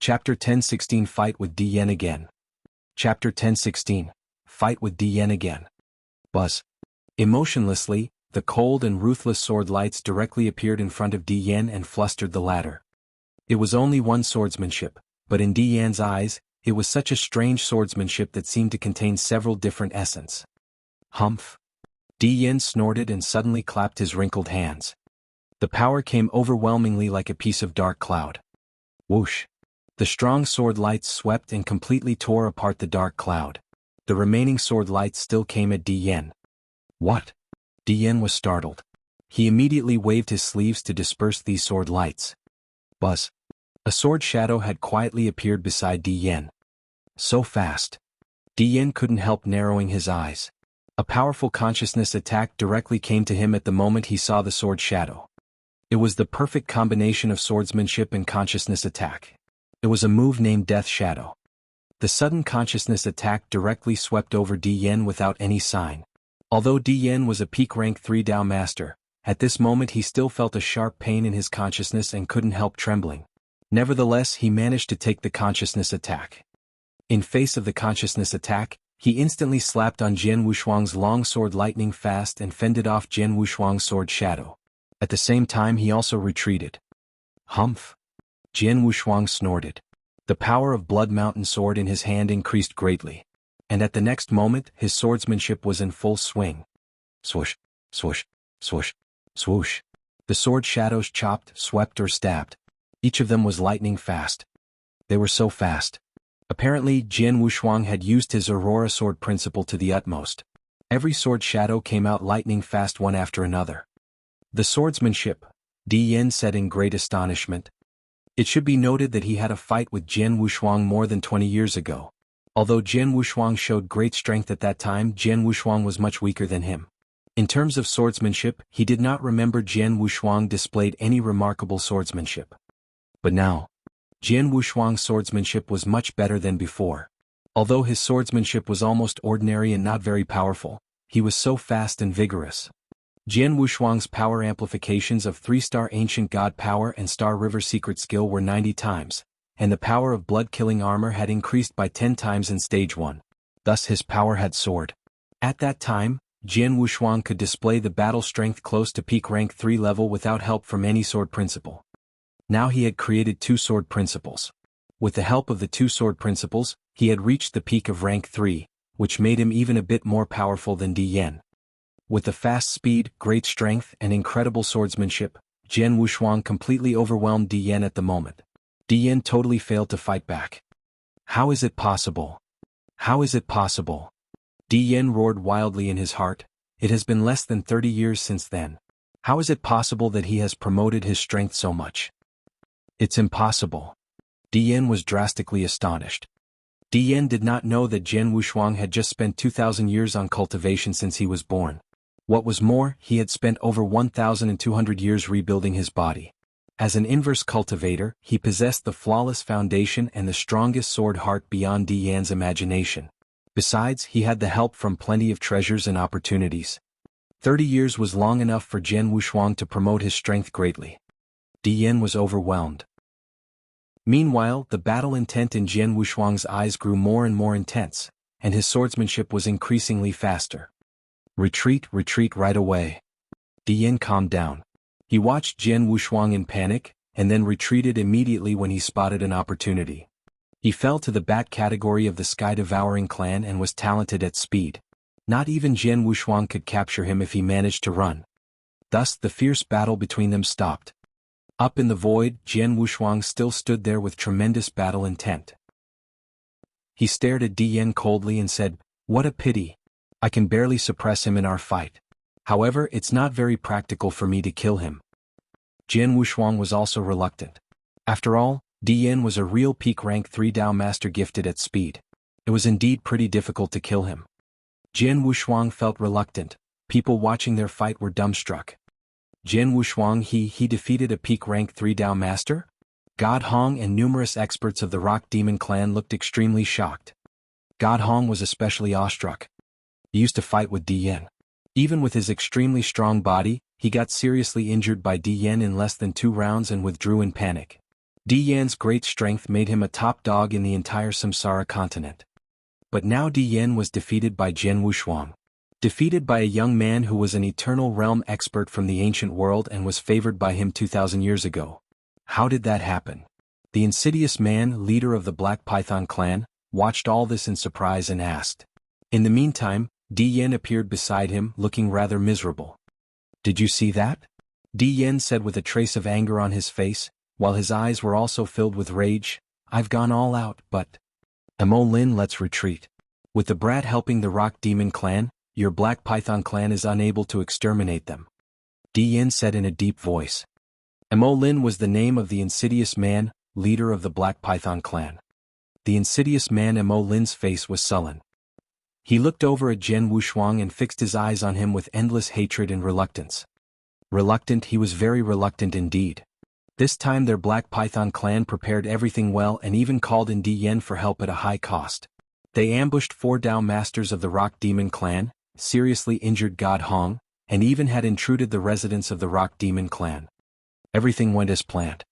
Chapter 1016 Fight with Dian Again. Chapter 1016 Fight with Dian Again. Buzz. Emotionlessly, the cold and ruthless sword lights directly appeared in front of Dian and flustered the latter. It was only one swordsmanship, but in Dian's eyes, it was such a strange swordsmanship that seemed to contain several different essence. Humph. Dian snorted and suddenly clapped his wrinkled hands. The power came overwhelmingly like a piece of dark cloud. Whoosh. The strong sword lights swept and completely tore apart the dark cloud. The remaining sword lights still came at Dian. What? Dian was startled. He immediately waved his sleeves to disperse these sword lights. Buzz. A sword shadow had quietly appeared beside Dian. So fast. Dian couldn't help narrowing his eyes. A powerful consciousness attack directly came to him at the moment he saw the sword shadow. It was the perfect combination of swordsmanship and consciousness attack. It was a move named Death Shadow. The sudden consciousness attack directly swept over Dian without any sign. Although Dian was a peak rank 3 Dao master, at this moment he still felt a sharp pain in his consciousness and couldn't help trembling. Nevertheless, he managed to take the consciousness attack. In face of the consciousness attack, he instantly slapped on Jian Wushuang's long sword lightning fast and fended off Jian Wushuang's sword shadow. At the same time he also retreated. Humph. Jian Wushuang snorted. The power of Blood Mountain sword in his hand increased greatly. And at the next moment, his swordsmanship was in full swing. Swoosh, swoosh, swoosh, swoosh. The sword shadows chopped, swept or stabbed. Each of them was lightning fast. They were so fast. Apparently, Jian Wushuang had used his Aurora sword principle to the utmost. Every sword shadow came out lightning fast one after another. The swordsmanship, Dian said in great astonishment. It should be noted that he had a fight with Jian Wushuang more than 20 years ago. Although Jian Wushuang showed great strength at that time, Jian Wushuang was much weaker than him. In terms of swordsmanship, he did not remember Jian Wushuang displayed any remarkable swordsmanship. But now, Jian Wushuang's swordsmanship was much better than before. Although his swordsmanship was almost ordinary and not very powerful, he was so fast and vigorous. Jian Wushuang's power amplifications of 3-star Ancient God power and Star River Secret skill were 90 times, and the power of blood-killing armor had increased by 10 times in Stage 1. Thus his power had soared. At that time, Jian Wushuang could display the battle strength close to peak rank 3 level without help from any sword principle. Now he had created 2 sword principles. With the help of the 2 sword principles, he had reached the peak of rank 3, which made him even a bit more powerful than Dian. With the fast speed, great strength, and incredible swordsmanship, Jian Wushuang completely overwhelmed Dian at the moment. Dian totally failed to fight back. How is it possible? How is it possible? Dian roared wildly in his heart. It has been less than 30 years since then. How is it possible that he has promoted his strength so much? It's impossible. Dian was drastically astonished. Dian did not know that Jian Wushuang had just spent 2,000 years on cultivation since he was born. What was more, he had spent over 1,200 years rebuilding his body. As an inverse cultivator, he possessed the flawless foundation and the strongest sword heart beyond Dian's imagination. Besides, he had the help from plenty of treasures and opportunities. 30 years was long enough for Jian Wushuang to promote his strength greatly. Dian was overwhelmed. Meanwhile, the battle intent in Jian Wushuang's eyes grew more and more intense, and his swordsmanship was increasingly faster. Retreat, retreat right away. Dian calmed down. He watched Jian Wushuang in panic, and then retreated immediately when he spotted an opportunity. He fell to the bat category of the Sky-Devouring clan and was talented at speed. Not even Jian Wushuang could capture him if he managed to run. Thus the fierce battle between them stopped. Up in the void, Jian Wushuang still stood there with tremendous battle intent. He stared at Dian coldly and said, "What a pity. I can barely suppress him in our fight. However, it's not very practical for me to kill him." Jian Wushuang was also reluctant. After all, Dian was a real peak rank 3 Dao master gifted at speed. It was indeed pretty difficult to kill him. Jian Wushuang felt reluctant. People watching their fight were dumbstruck. Jian Wushuang he defeated a peak rank 3 Dao master? God Hong and numerous experts of the Rock Demon clan looked extremely shocked. God Hong was especially awestruck. He used to fight with Dian. Even with his extremely strong body, he got seriously injured by Dian in less than 2 rounds and withdrew in panic. Yan's great strength made him a top dog in the entire Samsara continent. But now Yan was defeated by Jianghu. Defeated by a young man who was an eternal realm expert from the ancient world and was favored by him 2,000 years ago. How did that happen? The insidious man, leader of the Black Python clan, watched all this in surprise and asked. In the meantime, Yan appeared beside him, looking rather miserable. Did you see that? Yan said with a trace of anger on his face, while his eyes were also filled with rage. I've gone all out, but... Lin, let's retreat. With the brat helping the Rock Demon clan, your Black Python clan is unable to exterminate them. Yan said in a deep voice. Lin was the name of the insidious man, leader of the Black Python clan. The insidious man Lin's face was sullen. He looked over at Jianghu and fixed his eyes on him with endless hatred and reluctance. Reluctant, he was very reluctant indeed. This time their Black Python clan prepared everything well and even called in Yan for help at a high cost. They ambushed 4 Dao masters of the Rock Demon clan, seriously injured God Hong, and even had intruded the residence of the Rock Demon clan. Everything went as planned.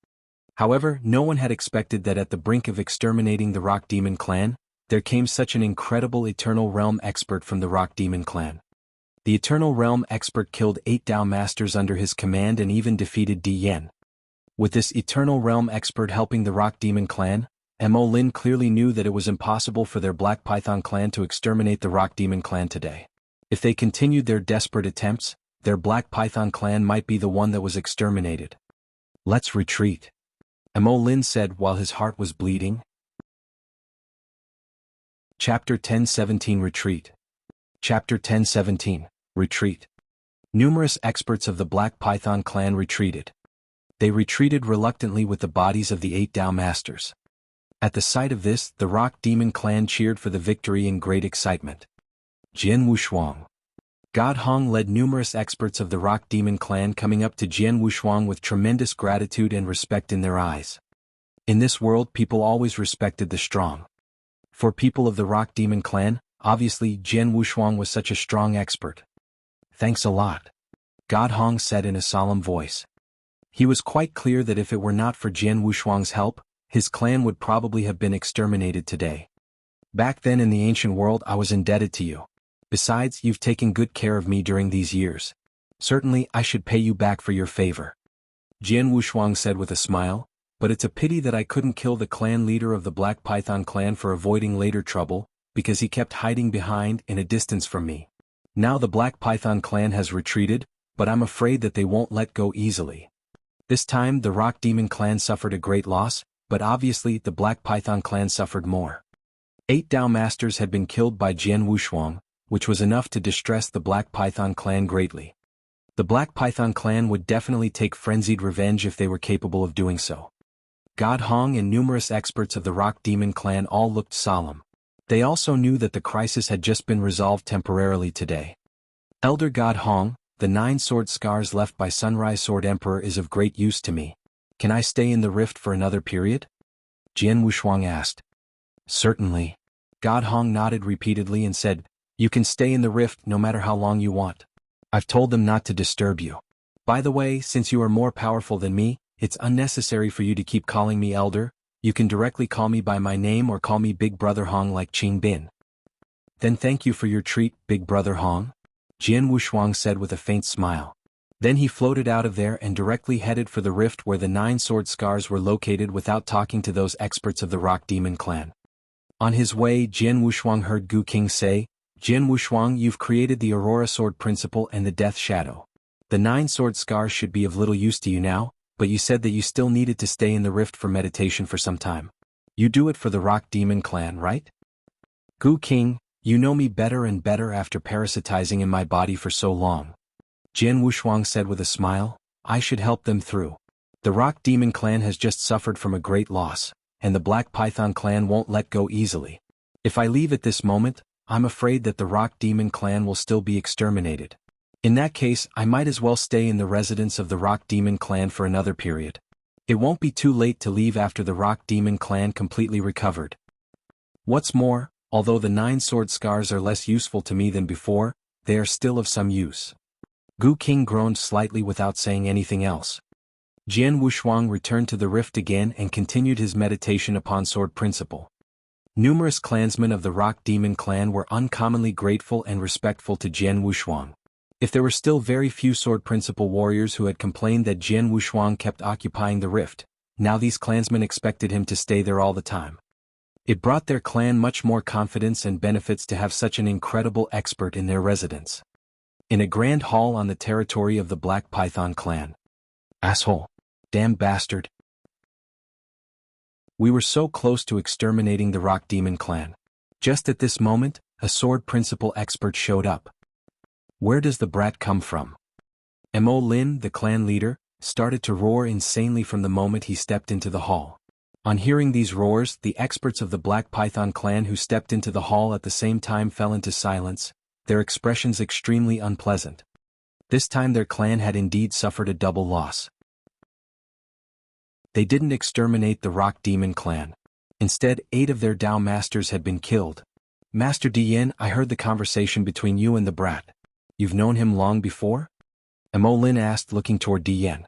However, no one had expected that at the brink of exterminating the Rock Demon clan, there came such an incredible Eternal Realm expert from the Rock Demon clan. The Eternal Realm expert killed 8 Dao masters under his command and even defeated Yan. With this Eternal Realm expert helping the Rock Demon clan, Lin clearly knew that it was impossible for their Black Python clan to exterminate the Rock Demon clan today. If they continued their desperate attempts, their Black Python clan might be the one that was exterminated. Let's retreat. Lin said while his heart was bleeding. Chapter 10:17 Retreat. Chapter 10:17 Retreat. Numerous experts of the Black Python clan retreated. They retreated reluctantly with the bodies of the 8 Dao masters. At the sight of this, the Rock Demon clan cheered for the victory in great excitement. Jianghu. God Hong led numerous experts of the Rock Demon clan coming up to Jianghu with tremendous gratitude and respect in their eyes. In this world, people always respected the strong. For people of the Rock Demon clan, obviously Jianghu was such a strong expert. Thanks a lot. God Hong said in a solemn voice. He was quite clear that if it were not for Jianghu's help, his clan would probably have been exterminated today. Back then in the ancient world I was indebted to you. Besides, you've taken good care of me during these years. Certainly I should pay you back for your favor. Jianghu said with a smile, but it's a pity that I couldn't kill the clan leader of the Black Python clan for avoiding later trouble, because he kept hiding behind in a distance from me. Now the Black Python clan has retreated, but I'm afraid that they won't let go easily. This time the Rock Demon clan suffered a great loss, but obviously the Black Python clan suffered more. 8 Dao masters had been killed by Jianghu, which was enough to distress the Black Python clan greatly. The Black Python clan would definitely take frenzied revenge if they were capable of doing so. God Hong and numerous experts of the Rock Demon clan all looked solemn. They also knew that the crisis had just been resolved temporarily today. Elder God Hong, the 9 sword scars left by Sunrise Sword Emperor is of great use to me. Can I stay in the rift for another period? Jianghu asked. Certainly. God Hong nodded repeatedly and said, you can stay in the rift no matter how long you want. I've told them not to disturb you. By the way, since you are more powerful than me, it's unnecessary for you to keep calling me Elder. You can directly call me by my name or call me Big Brother Hong like Qing Bin. Then thank you for your treat, Big Brother Hong. Jianghu said with a faint smile. Then he floated out of there and directly headed for the rift where the 9 sword scars were located without talking to those experts of the Rock Demon clan. On his way, Jianghu heard Gu King say, Jianghu, you've created the Aurora Sword Principle and the Death Shadow. The 9 sword scars should be of little use to you now, but you said that you still needed to stay in the rift for meditation for some time. You do it for the Rock Demon clan, right? Gu King, you know me better and better after parasitizing in my body for so long. Jianghu said with a smile, I should help them through. The Rock Demon clan has just suffered from a great loss, and the Black Python clan won't let go easily. If I leave at this moment, I'm afraid that the Rock Demon clan will still be exterminated. In that case, I might as well stay in the residence of the Rock Demon clan for another period. It won't be too late to leave after the Rock Demon clan completely recovered. What's more, although the 9 sword scars are less useful to me than before, they are still of some use. Gu King groaned slightly without saying anything else. Jian Wushuang returned to the rift again and continued his meditation upon sword principle. Numerous clansmen of the Rock Demon clan were uncommonly grateful and respectful to Jian Wushuang. If there were still very few sword principle warriors who had complained that Jian Wushuang kept occupying the rift, now these clansmen expected him to stay there all the time. It brought their clan much more confidence and benefits to have such an incredible expert in their residence. In a grand hall on the territory of the Black Python clan. Asshole. Damn bastard. We were so close to exterminating the Rock Demon clan. Just at this moment, a sword principle expert showed up. Where does the brat come from? Mo Lin, the clan leader, started to roar insanely from the moment he stepped into the hall. On hearing these roars, the experts of the Black Python clan who stepped into the hall at the same time fell into silence, their expressions extremely unpleasant. This time their clan had indeed suffered a double loss. They didn't exterminate the Rock Demon clan. Instead, 8 of their Dao masters had been killed. Master Dian, I heard the conversation between you and the brat. You've known him long before? Mo Lin asked, looking toward Dian.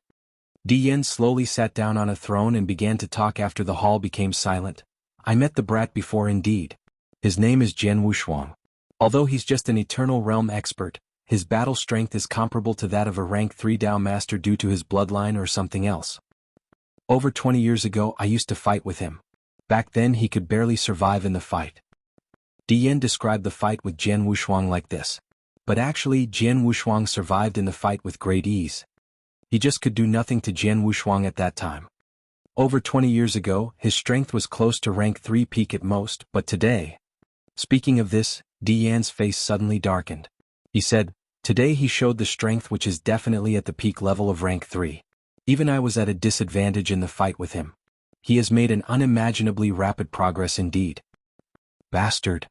Dian slowly sat down on a throne and began to talk after the hall became silent. I met the brat before indeed. His name is Jian Wushuang. Although he's just an Eternal Realm expert, his battle strength is comparable to that of a rank 3 Dao master due to his bloodline or something else. Over 20 years ago I used to fight with him. Back then he could barely survive in the fight. Dian described the fight with Jian Wushuang like this. But actually Jian Wushuang survived in the fight with great ease. He just could do nothing to Jian Wushuang at that time. Over 20 years ago, his strength was close to rank 3 peak at most, but today... Speaking of this, Dian's face suddenly darkened. He said, today he showed the strength which is definitely at the peak level of rank 3. Even I was at a disadvantage in the fight with him. He has made an unimaginably rapid progress indeed. Bastard.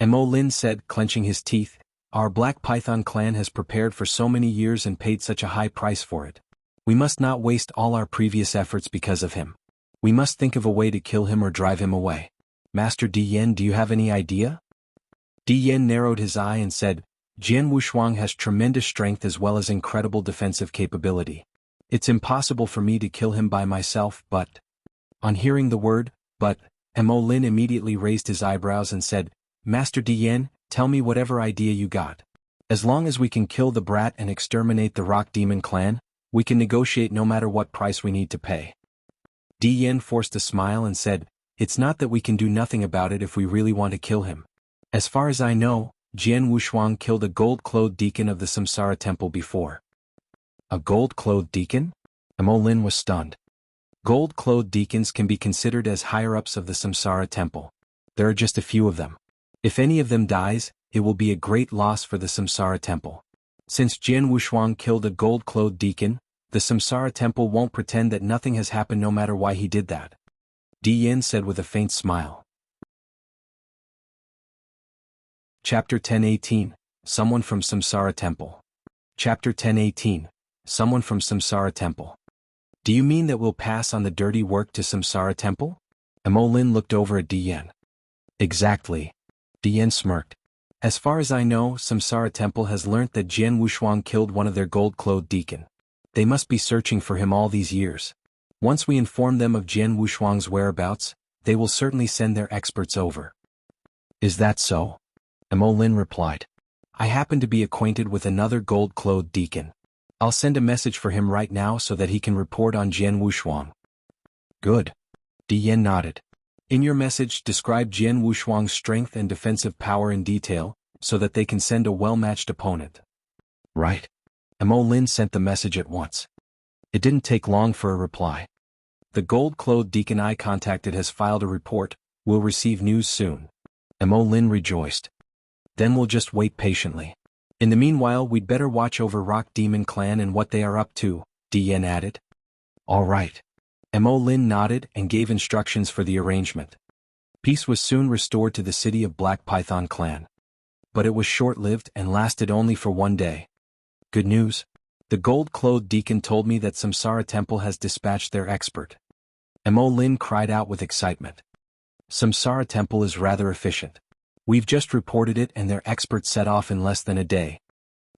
Mo Lin said, clenching his teeth, our Black Python clan has prepared for so many years and paid such a high price for it. We must not waste all our previous efforts because of him. We must think of a way to kill him or drive him away. Master Dian, do you have any idea? Dian narrowed his eye and said, Jian Wushuang has tremendous strength as well as incredible defensive capability. It's impossible for me to kill him by myself, but... On hearing the word, but, Mo Lin immediately raised his eyebrows and said, Master Dian, tell me whatever idea you got. As long as we can kill the brat and exterminate the Rock Demon clan, we can negotiate no matter what price we need to pay. Dian forced a smile and said, it's not that we can do nothing about it if we really want to kill him. As far as I know, Jian Wushuang killed a gold-clothed deacon of the Samsara temple before. A gold-clothed deacon? Mo Lin was stunned. Gold-clothed deacons can be considered as higher-ups of the Samsara temple. There are just a few of them. If any of them dies, it will be a great loss for the Samsara temple. Since Jian Wushuang killed a gold-clothed deacon, the Samsara temple won't pretend that nothing has happened no matter why he did that. Dian said with a faint smile. Chapter 10:18, Someone from Samsara Temple. Chapter 10:18, Someone from Samsara Temple. Do you mean that we'll pass on the dirty work to Samsara Temple? Mo Lin looked over at Dian. Exactly. Dian smirked. As far as I know, Samsara Temple has learnt that Jian Wushuang killed one of their gold-clothed deacon. They must be searching for him all these years. Once we inform them of Jian Wushuang's whereabouts, they will certainly send their experts over. Is that so? Mo Lin replied. I happen to be acquainted with another gold-clothed deacon. I'll send a message for him right now so that he can report on Jian Wushuang. Good. Dian nodded. In your message, describe Jian Wushuang's strength and defensive power in detail, so that they can send a well-matched opponent. Right. Mo Lin sent the message at once. It didn't take long for a reply. The gold-clothed deacon I contacted has filed a report, we'll receive news soon. Mo Lin rejoiced. Then we'll just wait patiently. In the meanwhile we'd better watch over Rock Demon Clan and what they are up to, Dian added. All right. Mo Lin nodded and gave instructions for the arrangement. Peace was soon restored to the city of Black Python Clan. But it was short-lived and lasted only for one day. Good news. The gold-clothed deacon told me that Samsara Temple has dispatched their expert. Mo Lin cried out with excitement. Samsara Temple is rather efficient. We've just reported it and their expert set off in less than a day.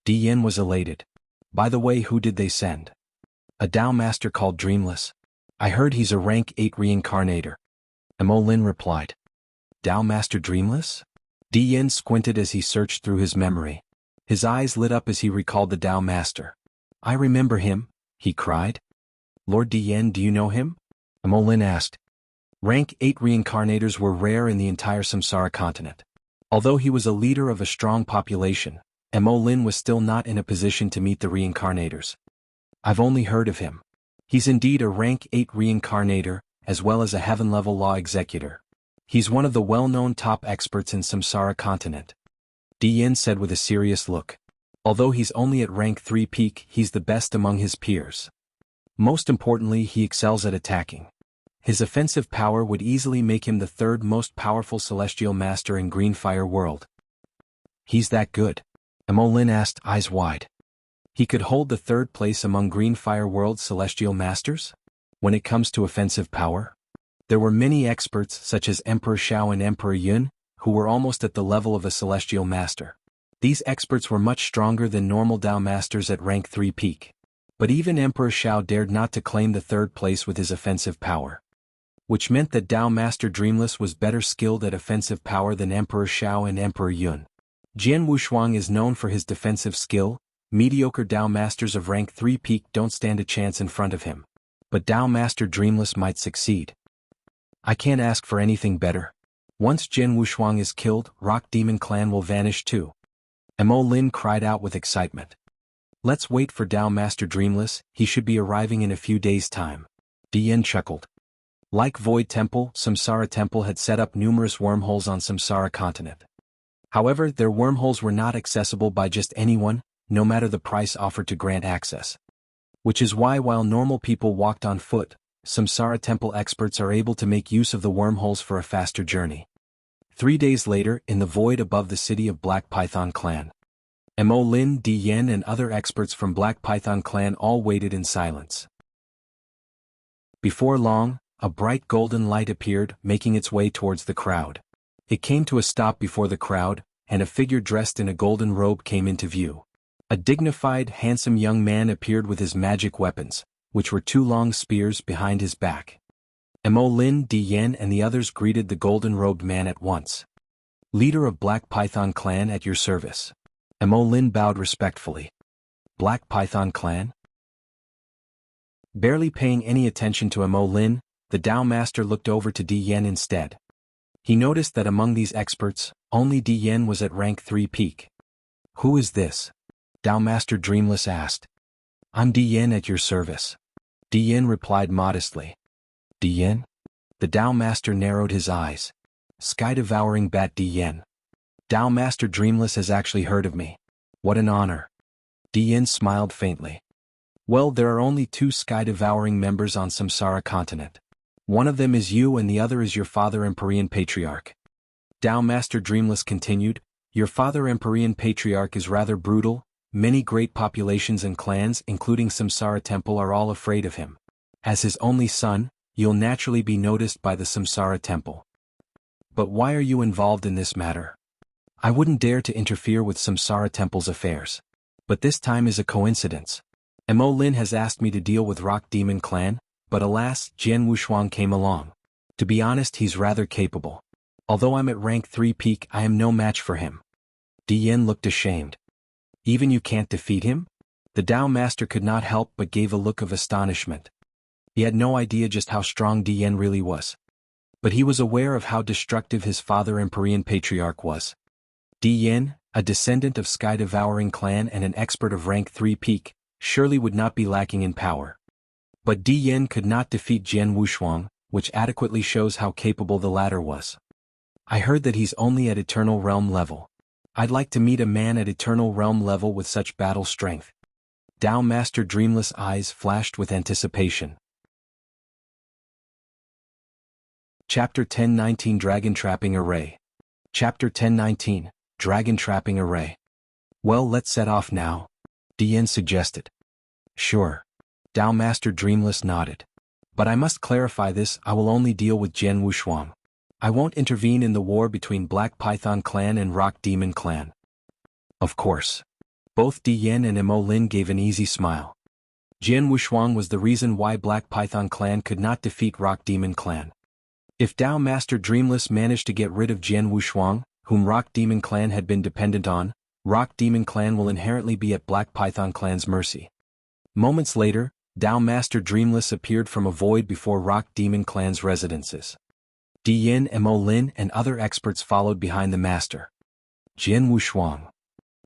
Dian was elated. By the way, who did they send? A Tao master called Dreamless. I heard he's a rank 8 reincarnator. Mo Lin replied. Tao master Dreamless? Dian squinted as he searched through his memory. His eyes lit up as he recalled the Tao master. I remember him, he cried. Lord Dian, do you know him? Mo Lin asked. Rank 8 reincarnators were rare in the entire Samsara continent. Although he was a leader of a strong population, Mo Lin was still not in a position to meet the reincarnators. I've only heard of him. He's indeed a rank 8 reincarnator, as well as a heaven-level law executor. He's one of the well-known top experts in Samsara continent. Dian said with a serious look. Although he's only at rank 3 peak, he's the best among his peers. Most importantly, he excels at attacking. His offensive power would easily make him the third most powerful celestial master in Greenfire world. He's that good? Mo Lin asked, eyes wide. He could hold the third place among Greenfire world's celestial masters? When it comes to offensive power? There were many experts such as Emperor Xiao and Emperor Yun, who were almost at the level of a celestial master. These experts were much stronger than normal Tao masters at rank 3 peak. But even Emperor Xiao dared not to claim the third place with his offensive power. Which meant that Tao Master Dreamless was better skilled at offensive power than Emperor Xiao and Emperor Yun. Jian Wushuang is known for his defensive skill. Mediocre Tao Masters of rank 3 peak don't stand a chance in front of him. But Tao Master Dreamless might succeed. I can't ask for anything better. Once Jian Wushuang is killed, Rock Demon Clan will vanish too. Mo Lin cried out with excitement. Let's wait for Tao Master Dreamless, he should be arriving in a few days' time. Dian chuckled. Like Void Temple, Samsara Temple had set up numerous wormholes on Samsara continent. However, their wormholes were not accessible by just anyone, no matter the price offered to grant access. Which is why while normal people walked on foot, Samsara Temple experts are able to make use of the wormholes for a faster journey. 3 days later, in the void above the city of Black Python Clan. Mo Lin, Dian and other experts from Black Python Clan all waited in silence. Before long, a bright golden light appeared, making its way towards the crowd. It came to a stop before the crowd, and a figure dressed in a golden robe came into view. A dignified, handsome young man appeared with his magic weapons, which were 2 long spears behind his back. Mo Lin, Dian and the others greeted the golden-robed man at once. Leader of Black Python Clan at your service. Mo Lin bowed respectfully. Black Python Clan? Barely paying any attention to Mo Lin, the Tao Master looked over to Dian instead. He noticed that among these experts, only Dian was at rank 3 peak. Who is this? Tao Master Dreamless asked. I'm Dian at your service. Dian replied modestly. Dian? The Tao Master narrowed his eyes. Sky-devouring bat Dian. Tao Master Dreamless has actually heard of me. What an honor. Dian smiled faintly. Well, there are only 2 sky-devouring members on Samsara continent. One of them is you and the other is your father Empyrean Patriarch. Tao Master Dreamless continued, your father Empyrean Patriarch is rather brutal. Many great populations and clans, including Samsara Temple, are all afraid of him. As his only son, you'll naturally be noticed by the Samsara Temple. But why are you involved in this matter? I wouldn't dare to interfere with Samsara Temple's affairs. But this time is a coincidence. Mo Lin has asked me to deal with Rock Demon Clan, but alas, Jian Wushuang came along. To be honest, he's rather capable. Although I'm at rank 3 peak, I am no match for him. Dian looked ashamed. Even you can't defeat him? The Tao Master could not help but gave a look of astonishment. He had no idea just how strong Dian really was. But he was aware of how destructive his father Empyrean Patriarch was. Dian, a descendant of Sky-devouring clan and an expert of rank 3 peak, surely would not be lacking in power. But Dian could not defeat Jian Wushuang, which adequately shows how capable the latter was. I heard that he's only at Eternal Realm level. I'd like to meet a man at Eternal Realm level with such battle strength. Tao Master Dreamless' eyes flashed with anticipation. Chapter 1019 Dragon Trapping Array. Chapter 1019 Dragon Trapping Array. Well, let's set off now, Dian suggested. Sure. Tao Master Dreamless nodded. But I must clarify this, I will only deal with Jian Wushuang. I won't intervene in the war between Black Python Clan and Rock Demon Clan. Of course. Both Dian and Mo Lin gave an easy smile. Jian Wushuang was the reason why Black Python clan could not defeat Rock Demon clan. If Tao Master Dreamless managed to get rid of Jian Wushuang, whom Rock Demon clan had been dependent on, Rock Demon clan will inherently be at Black Python clan's mercy. Moments later, Tao Master Dreamless appeared from a void before Rock Demon clan's residences. Di Yin and Mo Lin and other experts followed behind the master. Jian Wushuang.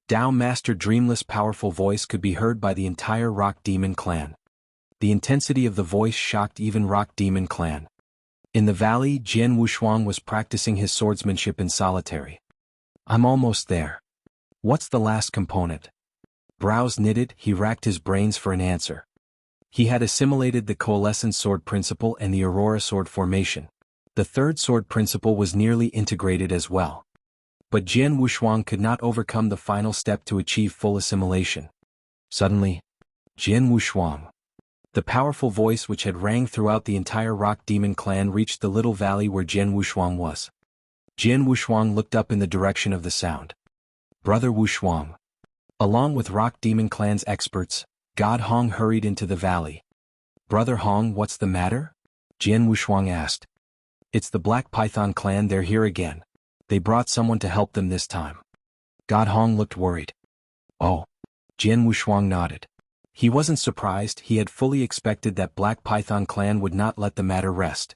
Tao Master Dreamless' powerful voice could be heard by the entire Rock Demon clan. The intensity of the voice shocked even Rock Demon clan. In the valley, Jian Wushuang was practicing his swordsmanship in solitary. I'm almost there. What's the last component? Brows knitted, he racked his brains for an answer. He had assimilated the coalescent sword principle and the aurora sword formation. The third sword principle was nearly integrated as well. But Jian Wushuang could not overcome the final step to achieve full assimilation. Suddenly, Jian Wushuang. The powerful voice which had rang throughout the entire Rock Demon clan reached the little valley where Jian Wushuang was. Jian Wushuang looked up in the direction of the sound. Brother Wushuang. Along with Rock Demon clan's experts, God Hong hurried into the valley. Brother Hong, what's the matter? Jian Wushuang asked. It's the Black Python clan, they're here again. They brought someone to help them this time. God Hong looked worried. Oh. Jian Wushuang nodded. He wasn't surprised, he had fully expected that Black Python clan would not let the matter rest.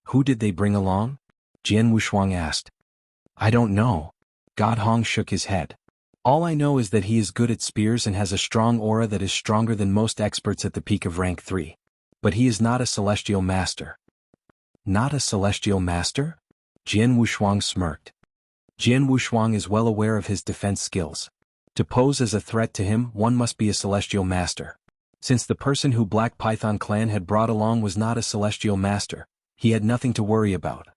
Who did they bring along? Jian Wushuang asked. I don't know. God Hong shook his head. All I know is that he is good at spears and has a strong aura that is stronger than most experts at the peak of rank 3. But he is not a celestial master. Not a celestial master? Jian Wushuang smirked. Jian Wushuang is well aware of his defense skills. To pose as a threat to him, one must be a celestial master. Since the person who Black Python clan had brought along was not a celestial master, he had nothing to worry about.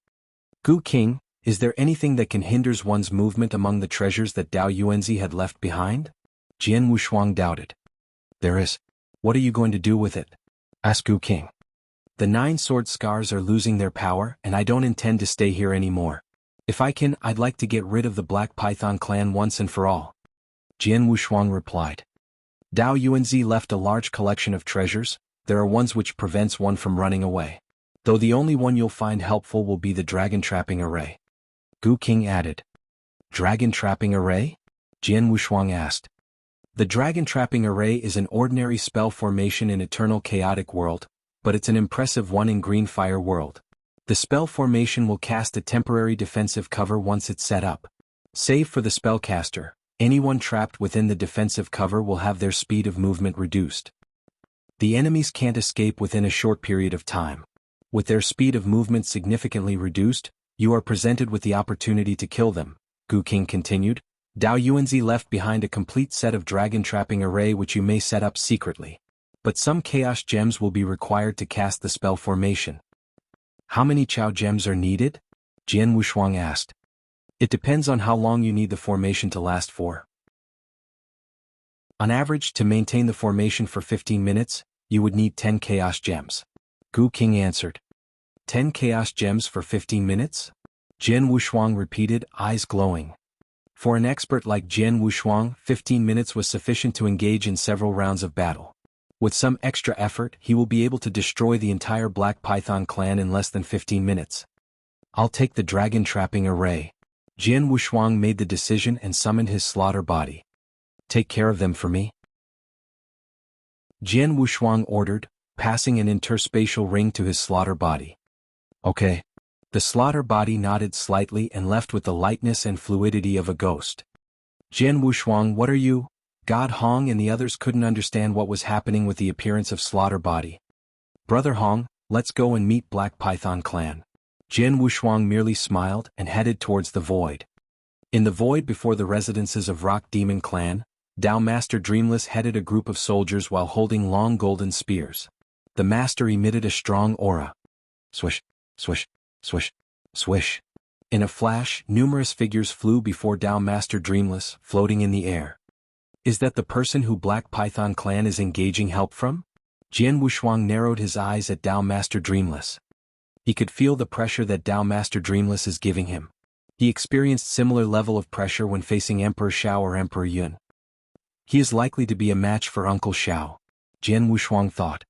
Gu King, is there anything that can hinder one's movement among the treasures that Dao Yuanzi had left behind? Jian Wushuang doubted. There is. What are you going to do with it? Asked Gu King. The 9 sword scars are losing their power, and I don't intend to stay here anymore. If I can, I'd like to get rid of the Black Python clan once and for all. Jian Wushuang replied. Dao Yuanzi left a large collection of treasures. There are ones which prevents one from running away. Though the only one you'll find helpful will be the dragon trapping array. Gu King added. Dragon trapping array? Jian Wushuang asked. The dragon trapping array is an ordinary spell formation in Eternal Chaotic World, but it's an impressive one in Green Fire World. The spell formation will cast a temporary defensive cover once it's set up. Save for the spellcaster, anyone trapped within the defensive cover will have their speed of movement reduced. The enemies can't escape within a short period of time. With their speed of movement significantly reduced, you are presented with the opportunity to kill them, Gu King continued. Dao Yuanzi left behind a complete set of dragon trapping array which you may set up secretly. But some chaos gems will be required to cast the spell formation. How many Chao gems are needed? Jian Wushuang asked. It depends on how long you need the formation to last for. On average, to maintain the formation for 15 minutes, you would need 10 chaos gems. Gu King answered. 10 chaos gems for 15 minutes? Jian Wushuang repeated, eyes glowing. For an expert like Jian Wushuang, 15 minutes was sufficient to engage in several rounds of battle. With some extra effort, he will be able to destroy the entire Black Python clan in less than 15 minutes. I'll take the dragon trapping array. Jian Wushuang made the decision and summoned his slaughter body. Take care of them for me. Jian Wushuang ordered, passing an interspatial ring to his slaughter body. Okay. The slaughter body nodded slightly and left with the lightness and fluidity of a ghost. Jian Wushuang, what are you? God Hong and the others couldn't understand what was happening with the appearance of slaughter body. Brother Hong, let's go and meet Black Python clan. Jian Wushuang merely smiled and headed towards the void. In the void before the residences of Rock Demon clan, Dao Master Dreamless headed a group of soldiers while holding long golden spears. The master emitted a strong aura. Swish, swish, swish, swish. In a flash, numerous figures flew before Dao Master Dreamless, floating in the air. Is that the person who Black Python clan is engaging help from? Jian Wushuang narrowed his eyes at Dao Master Dreamless. He could feel the pressure that Dao Master Dreamless is giving him. He experienced similar level of pressure when facing Emperor Shao or Emperor Yun. He is likely to be a match for Uncle Shao. Jian Wushuang thought.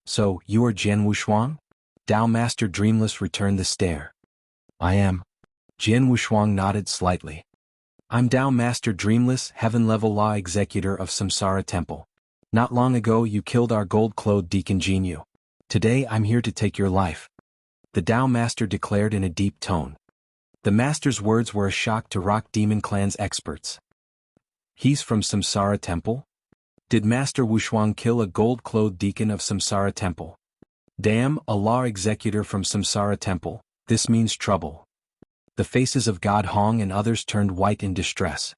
So, you are Jian Wushuang? Tao Master Dreamless returned the stare. I am. Jian Wushuang nodded slightly. I'm Tao Master Dreamless, heaven-level law executor of Samsara Temple. Not long ago you killed our gold-clothed deacon Jianghu. Today I'm here to take your life. The Tao Master declared in a deep tone. The Master's words were a shock to Rock Demon Clan's experts. He's from Samsara Temple? Did Master Wushuang kill a gold-clothed deacon of Samsara Temple? Damn, a law executor from Samsara Temple, this means trouble. The faces of God Hong and others turned white in distress.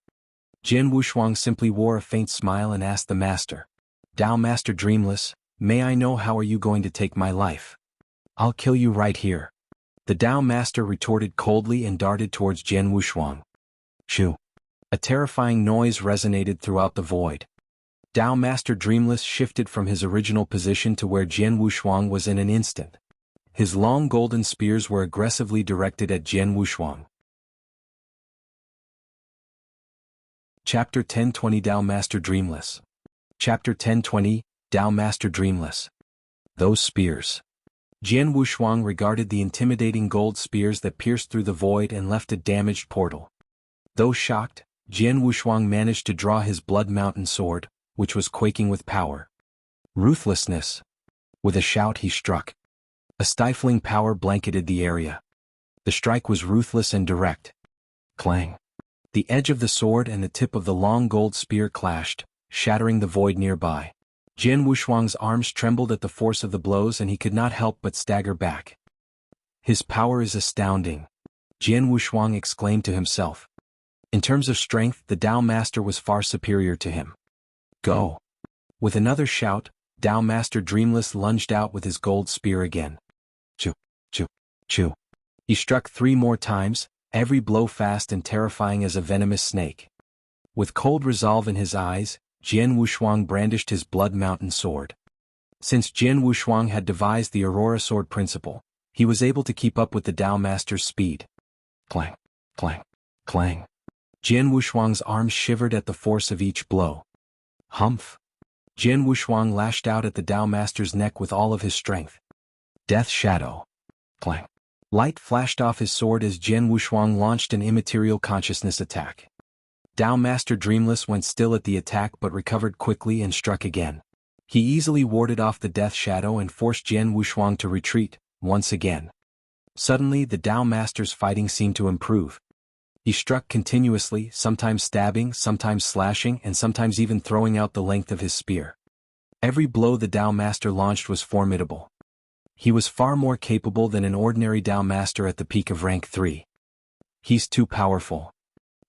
Jian Wushuang simply wore a faint smile and asked the Master. Tao Master Dreamless, may I know how are you going to take my life? I'll kill you right here. The Tao Master retorted coldly and darted towards Jian Wushuang. Shoo! A terrifying noise resonated throughout the void. Tao Master Dreamless shifted from his original position to where Jian Wushuang was in an instant. His long golden spears were aggressively directed at Jian Wushuang. Chapter 1020 Tao Master Dreamless. Chapter 1020, Tao Master Dreamless. Those spears. Jian Wushuang regarded the intimidating gold spears that pierced through the void and left a damaged portal. Though shocked, Jian Wushuang managed to draw his Blood Mountain sword, which was quaking with power. Ruthlessness. With a shout he struck. A stifling power blanketed the area. The strike was ruthless and direct. Clang. The edge of the sword and the tip of the long gold spear clashed, shattering the void nearby. Jian Wushuang's arms trembled at the force of the blows and he could not help but stagger back. His power is astounding, Jian Wushuang exclaimed to himself. In terms of strength, the Tao Master was far superior to him. Go! With another shout, Tao Master Dreamless lunged out with his gold spear again. Choo, choo, choo. He struck 3 more times, every blow fast and terrifying as a venomous snake. With cold resolve in his eyes, Jian Wushuang brandished his Blood Mountain sword. Since Jian Wushuang had devised the Aurora Sword principle, he was able to keep up with the Tao Master's speed. Clang, clang, clang. Jian Wushuang's arms shivered at the force of each blow. Humph! Jian Wushuang lashed out at the Tao Master's neck with all of his strength. Death Shadow. Clang. Light flashed off his sword as Jian Wushuang launched an immaterial consciousness attack. Tao Master Dreamless went still at the attack but recovered quickly and struck again. He easily warded off the Death Shadow and forced Jian Wushuang to retreat, once again. Suddenly the Tao Master's fighting seemed to improve. He struck continuously, sometimes stabbing, sometimes slashing, and sometimes even throwing out the length of his spear. Every blow the Tao Master launched was formidable. He was far more capable than an ordinary Tao Master at the peak of rank 3. He's too powerful.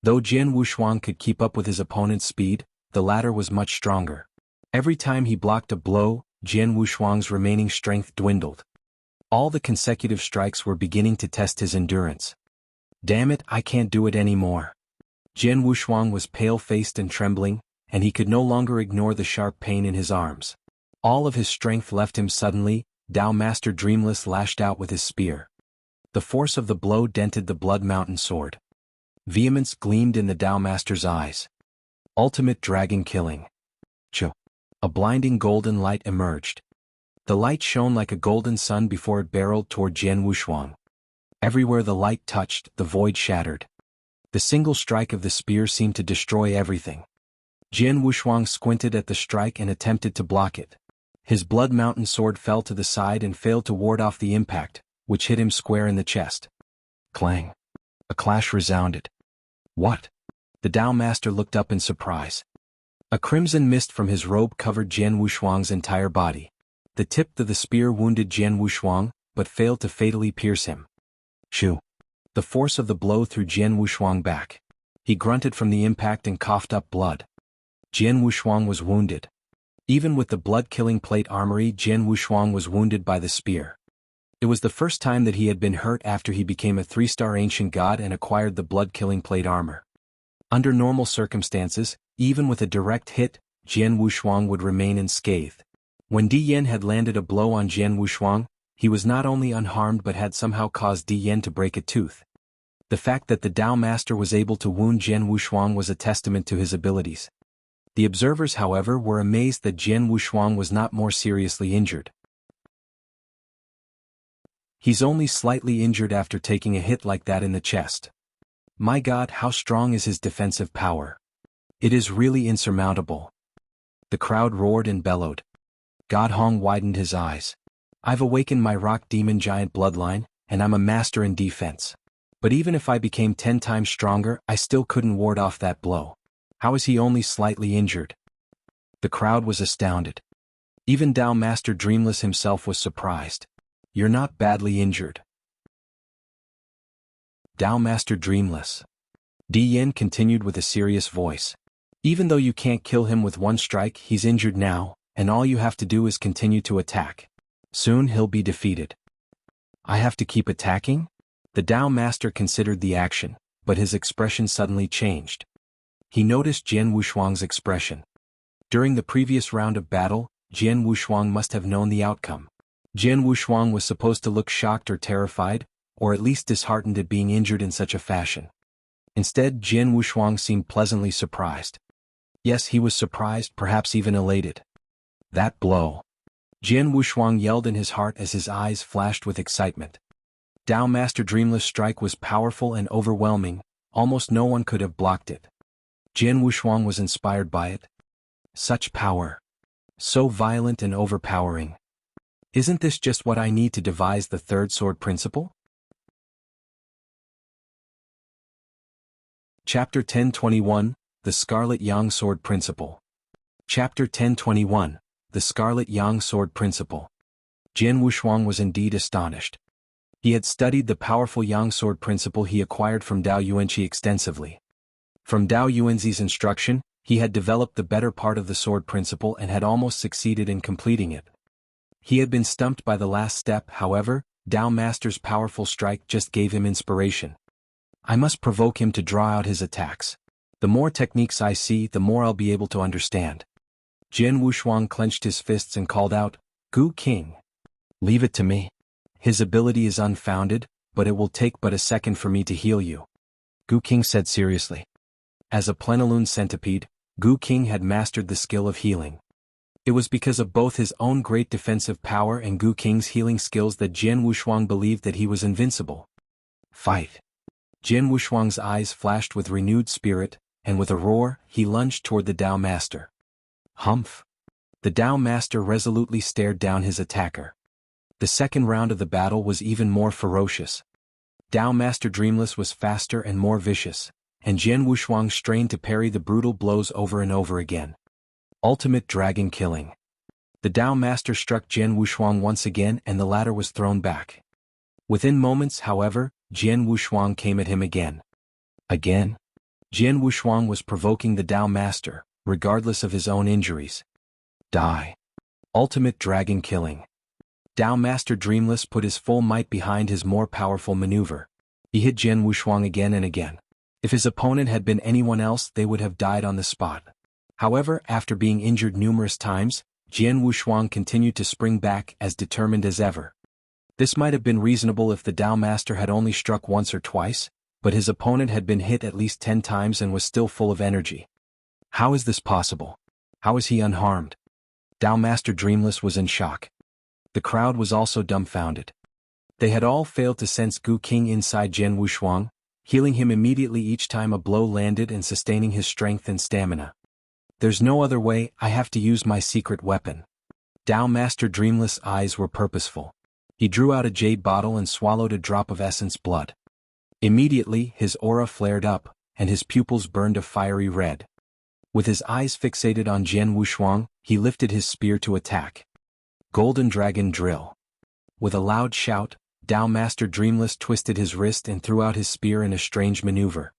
Though Jian Wushuang could keep up with his opponent's speed, the latter was much stronger. Every time he blocked a blow, Jian Wushuang's remaining strength dwindled. All the consecutive strikes were beginning to test his endurance. Damn it, I can't do it anymore. Jian Wushuang was pale-faced and trembling, and he could no longer ignore the sharp pain in his arms. All of his strength left him suddenly. Tao Master Dreamless lashed out with his spear. The force of the blow dented the Blood Mountain sword. Vehemence gleamed in the Tao Master's eyes. Ultimate dragon killing. Choo! A blinding golden light emerged. The light shone like a golden sun before it barreled toward Jian Wushuang. Everywhere the light touched, the void shattered. The single strike of the spear seemed to destroy everything. Jian Wushuang squinted at the strike and attempted to block it. His Blood Mountain sword fell to the side and failed to ward off the impact, which hit him square in the chest. Clang! A clash resounded. What? The Tao Master looked up in surprise. A crimson mist from his robe covered Jian Wushuang's entire body. The tip of the spear wounded Jian Wushuang, but failed to fatally pierce him. Shoo! The force of the blow threw Jian Wushuang back. He grunted from the impact and coughed up blood. Jian Wushuang was wounded. Even with the blood-killing plate armory, Jian Wushuang was wounded by the spear. It was the first time that he had been hurt after he became a 3-star ancient god and acquired the blood-killing plate armor. Under normal circumstances, even with a direct hit, Jian Wushuang would remain unscathed. When Di Yan had landed a blow on Jian Wushuang, he was not only unharmed but had somehow caused Di Yan to break a tooth. The fact that the Tao Master was able to wound Jian Wushuang was a testament to his abilities. The observers, however, were amazed that Jian Wushuang was not more seriously injured. He's only slightly injured after taking a hit like that in the chest. My God, how strong is his defensive power! It is really insurmountable. The crowd roared and bellowed. God Hong widened his eyes. I've awakened my rock demon giant bloodline, and I'm a master in defense. But even if I became 10 times stronger, I still couldn't ward off that blow. How is he only slightly injured? The crowd was astounded. Even Tao Master Dreamless himself was surprised. You're not badly injured. Tao Master Dreamless. Di Yin continued with a serious voice. Even though you can't kill him with one strike, he's injured now, and all you have to do is continue to attack. Soon he'll be defeated. I have to keep attacking? The Tao Master considered the action, but his expression suddenly changed. He noticed Jian Wushuang's expression. During the previous round of battle, Jian Wushuang must have known the outcome. Jian Wushuang was supposed to look shocked or terrified, or at least disheartened at being injured in such a fashion. Instead, Jian Wushuang seemed pleasantly surprised. Yes, he was surprised, perhaps even elated. That blow! Jian Wushuang yelled in his heart as his eyes flashed with excitement. Tao Master Dreamless' strike was powerful and overwhelming, almost no one could have blocked it. Jian Wushuang was inspired by it. Such power! So violent and overpowering. Isn't this just what I need to devise the third sword principle? Chapter 1021, The Scarlet Yang Sword Principle. Chapter 1021, The Scarlet Yang Sword Principle. Jian Wushuang was indeed astonished. He had studied the powerful Yang Sword Principle he acquired from Dao Yuanqi extensively. From Dao Yuanzi's instruction, he had developed the better part of the sword principle and had almost succeeded in completing it. He had been stumped by the last step, however, Dao Master's powerful strike just gave him inspiration. I must provoke him to draw out his attacks. The more techniques I see, the more I'll be able to understand. Jian Wushuang clenched his fists and called out, Gu King. Leave it to me. His ability is unfounded, but it will take but a second for me to heal you. Gu King said seriously. As a plenilune centipede, Gu King had mastered the skill of healing. It was because of both his own great defensive power and Gu King's healing skills that Jian Wushuang believed that he was invincible. Fight! Jian Wushuang's eyes flashed with renewed spirit, and with a roar, he lunged toward the Dao Master. Humph! The Dao Master resolutely stared down his attacker. The second round of the battle was even more ferocious. Dao Master Dreamless was faster and more vicious, and Jian Wushuang strained to parry the brutal blows over and over again. Ultimate Dragon Killing. The Dao Master struck Jian Wushuang once again and the latter was thrown back. Within moments, however, Jian Wushuang came at him again. Again? Jian Wushuang was provoking the Dao Master, regardless of his own injuries. Die. Ultimate Dragon Killing. Dao Master Dreamless put his full might behind his more powerful maneuver. He hit Jian Wushuang again and again. If his opponent had been anyone else, they would have died on the spot. However, after being injured numerous times, Jian Wushuang continued to spring back as determined as ever. This might have been reasonable if the Dao Master had only struck once or twice, but his opponent had been hit at least 10 times and was still full of energy. How is this possible? How is he unharmed? Dao Master Dreamless was in shock. The crowd was also dumbfounded. They had all failed to sense Gu King inside Jian Wushuang, healing him immediately each time a blow landed and sustaining his strength and stamina. There's no other way, I have to use my secret weapon. Dao Master Dreamless' eyes were purposeful. He drew out a jade bottle and swallowed a drop of essence blood. Immediately, his aura flared up, and his pupils burned a fiery red. With his eyes fixated on Jian Wushuang, he lifted his spear to attack. Golden Dragon Drill. With a loud shout, Dao Master Dreamless twisted his wrist and threw out his spear in a strange maneuver.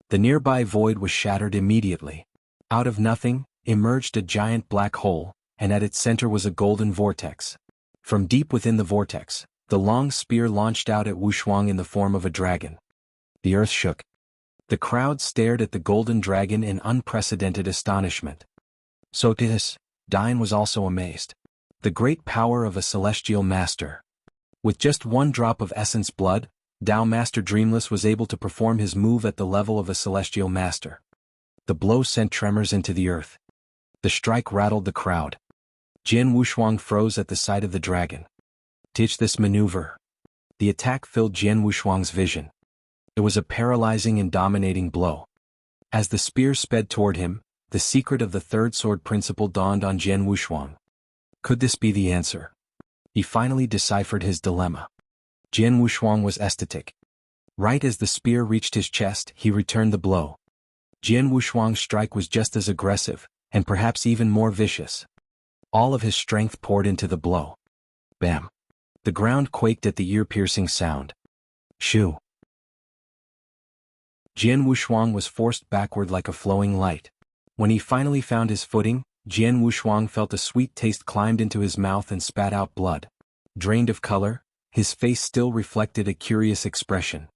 The nearby void was shattered immediately. Out of nothing, emerged a giant black hole, and at its center was a golden vortex. From deep within the vortex, the long spear launched out at Wushuang in the form of a dragon. The earth shook. The crowd stared at the golden dragon in unprecedented astonishment. So this, Dine was also amazed. The great power of a celestial master. With just one drop of essence blood, Dao Master Dreamless was able to perform his move at the level of a celestial master. The blow sent tremors into the earth. The strike rattled the crowd. Jian Wushuang froze at the sight of the dragon. Teach this maneuver. The attack filled Jian Wushuang's vision. It was a paralyzing and dominating blow. As the spear sped toward him, the secret of the third sword principle dawned on Jian Wushuang. Could this be the answer? He finally deciphered his dilemma. Jian Wushuang was ecstatic. Right as the spear reached his chest, he returned the blow. Jian Wushuang's strike was just as aggressive, and perhaps even more vicious. All of his strength poured into the blow. Bam! The ground quaked at the ear-piercing sound. Shoo! Jian Wushuang was forced backward like a flowing light. When he finally found his footing, Jian Wushuang felt a sweet taste climbed into his mouth and spat out blood. Drained of color, his face still reflected a curious expression.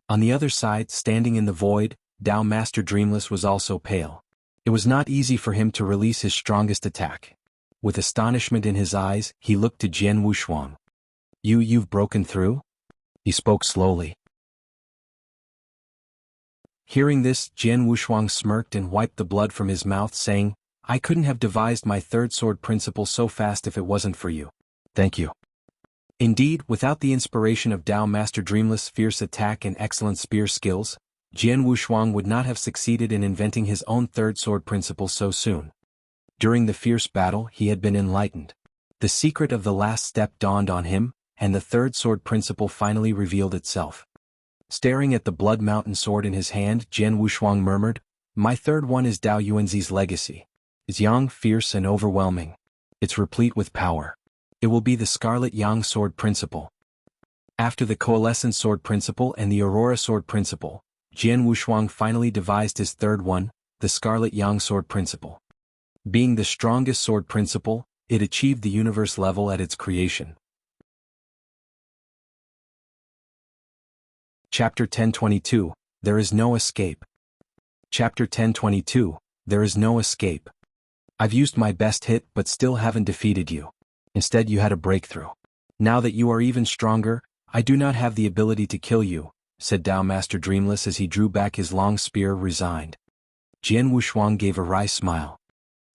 On the other side, standing in the void, Tao Master Dreamless was also pale. It was not easy for him to release his strongest attack. With astonishment in his eyes, he looked to Jian Wushuang. You've broken through? He spoke slowly. Hearing this, Jian Wushuang smirked and wiped the blood from his mouth, saying, I couldn't have devised my third sword principle so fast if it wasn't for you. Thank you. Indeed, without the inspiration of Tao Master Dreamless' fierce attack and excellent spear skills, Jian Wushuang would not have succeeded in inventing his own third sword principle so soon. During the fierce battle, he had been enlightened. The secret of the last step dawned on him, and the third sword principle finally revealed itself. Staring at the Blood Mountain sword in his hand, Jian Wushuang murmured, My third one is Dao Yuanzi's legacy. It's young, fierce, and overwhelming. It's replete with power. It will be the Scarlet Yang sword principle. After the Coalescent sword principle and the Aurora sword principle, Jian Wushuang finally devised his third one, the Scarlet Yang sword principle. Being the strongest sword principle, it achieved the universe level at its creation. Chapter 1022, There is no escape. Chapter 1022, There is no escape. I've used my best hit but still haven't defeated you. Instead you had a breakthrough. Now that you are even stronger, I do not have the ability to kill you, said Tao Master Dreamless as he drew back his long spear resigned. Jian Wushuang gave a wry smile.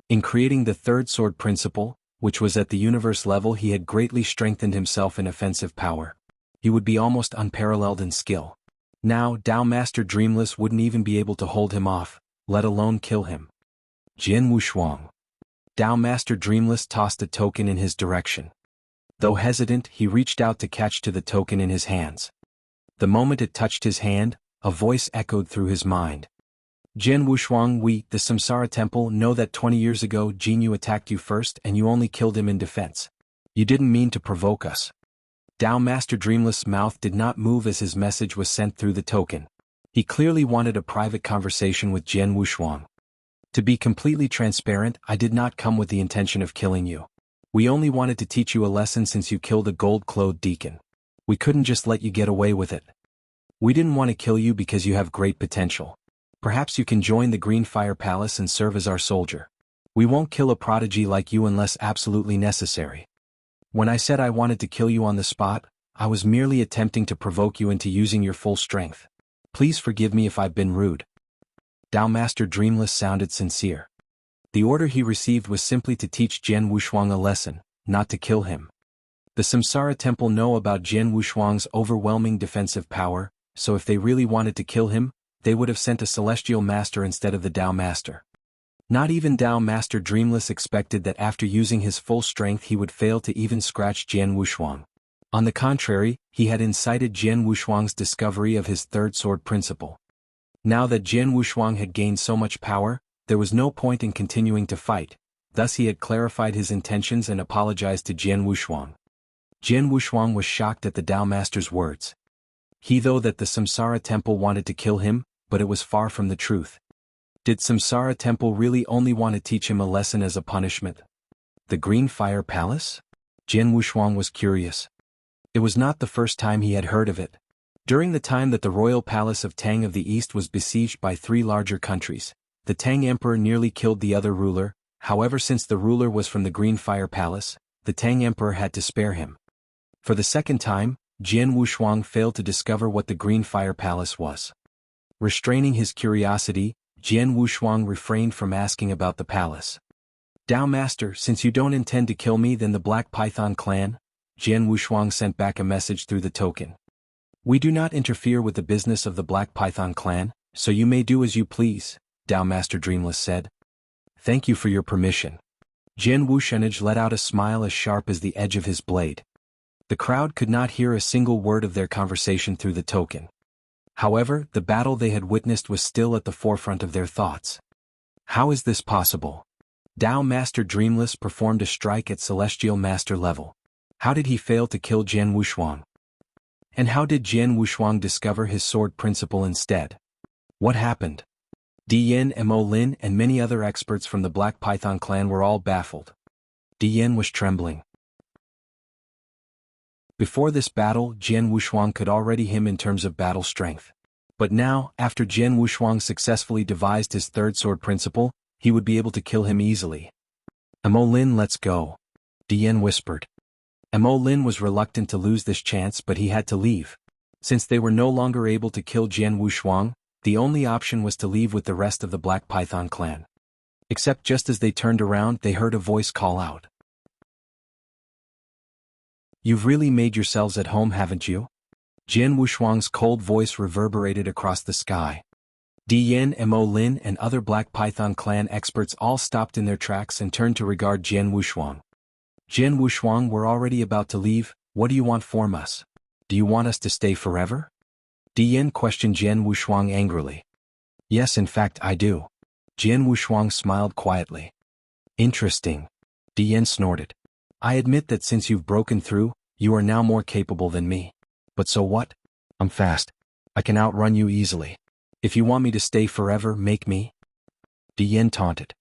In creating the third sword principle, which was at the universe level, he had greatly strengthened himself in offensive power. He would be almost unparalleled in skill. Now Tao Master Dreamless wouldn't even be able to hold him off, let alone kill him. Jian Wushuang. Tao Master Dreamless tossed a token in his direction. Though hesitant, he reached out to catch to the token in his hands. The moment it touched his hand, a voice echoed through his mind. Jian Wushuang, we, the Samsara Temple, know that 20 years ago Jianghu attacked you first and you only killed him in defense. You didn't mean to provoke us. Tao Master Dreamless' mouth did not move as his message was sent through the token. He clearly wanted a private conversation with Jian Wushuang. To be completely transparent, I did not come with the intention of killing you. We only wanted to teach you a lesson since you killed a gold-clothed deacon. We couldn't just let you get away with it. We didn't want to kill you because you have great potential. Perhaps you can join the Green Fire Palace and serve as our soldier. We won't kill a prodigy like you unless absolutely necessary. When I said I wanted to kill you on the spot, I was merely attempting to provoke you into using your full strength. Please forgive me if I've been rude. Tao Master Dreamless sounded sincere. The order he received was simply to teach Jian Wushuang a lesson, not to kill him. The Samsara Temple know about Jian Wushuang's overwhelming defensive power, so if they really wanted to kill him, they would have sent a celestial master instead of the Tao Master. Not even Tao Master Dreamless expected that after using his full strength he would fail to even scratch Jian Wushuang. On the contrary, he had incited Jian Wushuang's discovery of his third sword principle. Now that Jian Wushuang had gained so much power, there was no point in continuing to fight, thus he had clarified his intentions and apologized to Jian Wushuang. Jian Wushuang was shocked at the Tao Master's words. He thought that the Samsara Temple wanted to kill him, but it was far from the truth. Did Samsara Temple really only want to teach him a lesson as a punishment? The Green Fire Palace? Jian Wushuang was curious. It was not the first time he had heard of it. During the time that the royal palace of Tang of the East was besieged by 3 larger countries, the Tang Emperor nearly killed the other ruler. However, since the ruler was from the Green Fire Palace, the Tang Emperor had to spare him. For the second time, Jian Wushuang failed to discover what the Green Fire Palace was. Restraining his curiosity, Jian Wushuang refrained from asking about the palace. Dao Master, since you don't intend to kill me, then the Black Python clan? Jian Wushuang sent back a message through the token. We do not interfere with the business of the Black Python clan, so you may do as you please, Dao Master Dreamless said. Thank you for your permission. Jian Wushuang let out a smile as sharp as the edge of his blade. The crowd could not hear a single word of their conversation through the token. However, the battle they had witnessed was still at the forefront of their thoughts. How is this possible? Dao Master Dreamless performed a strike at Celestial Master level. How did he fail to kill Jian Wushuang? And how did Jian Wushuang discover his sword principle instead? What happened? Dian, Mo Lin, and many other experts from the Black Python clan were all baffled. Dian was trembling. Before this battle, Jian Wushuang could already him in terms of battle strength. But now, after Jian Wushuang successfully devised his third sword principle, he would be able to kill him easily. Mo Lin, let's go. Dian whispered. Mo Lin was reluctant to lose this chance, but he had to leave. Since they were no longer able to kill Jian Wushuang, the only option was to leave with the rest of the Black Python clan. Except just as they turned around, they heard a voice call out. You've really made yourselves at home, haven't you? Jian Wushuang's cold voice reverberated across the sky. Dian, Mo Lin, and other Black Python clan experts all stopped in their tracks and turned to regard Jian Wushuang. Jian Wushuang, we're already about to leave. What do you want from us? Do you want us to stay forever? Dian questioned Jian Wushuang angrily. Yes, in fact I do. Jian Wushuang smiled quietly. Interesting. Dian snorted. I admit that since you've broken through, you are now more capable than me. But so what? I'm fast. I can outrun you easily. If you want me to stay forever, make me. Dian taunted.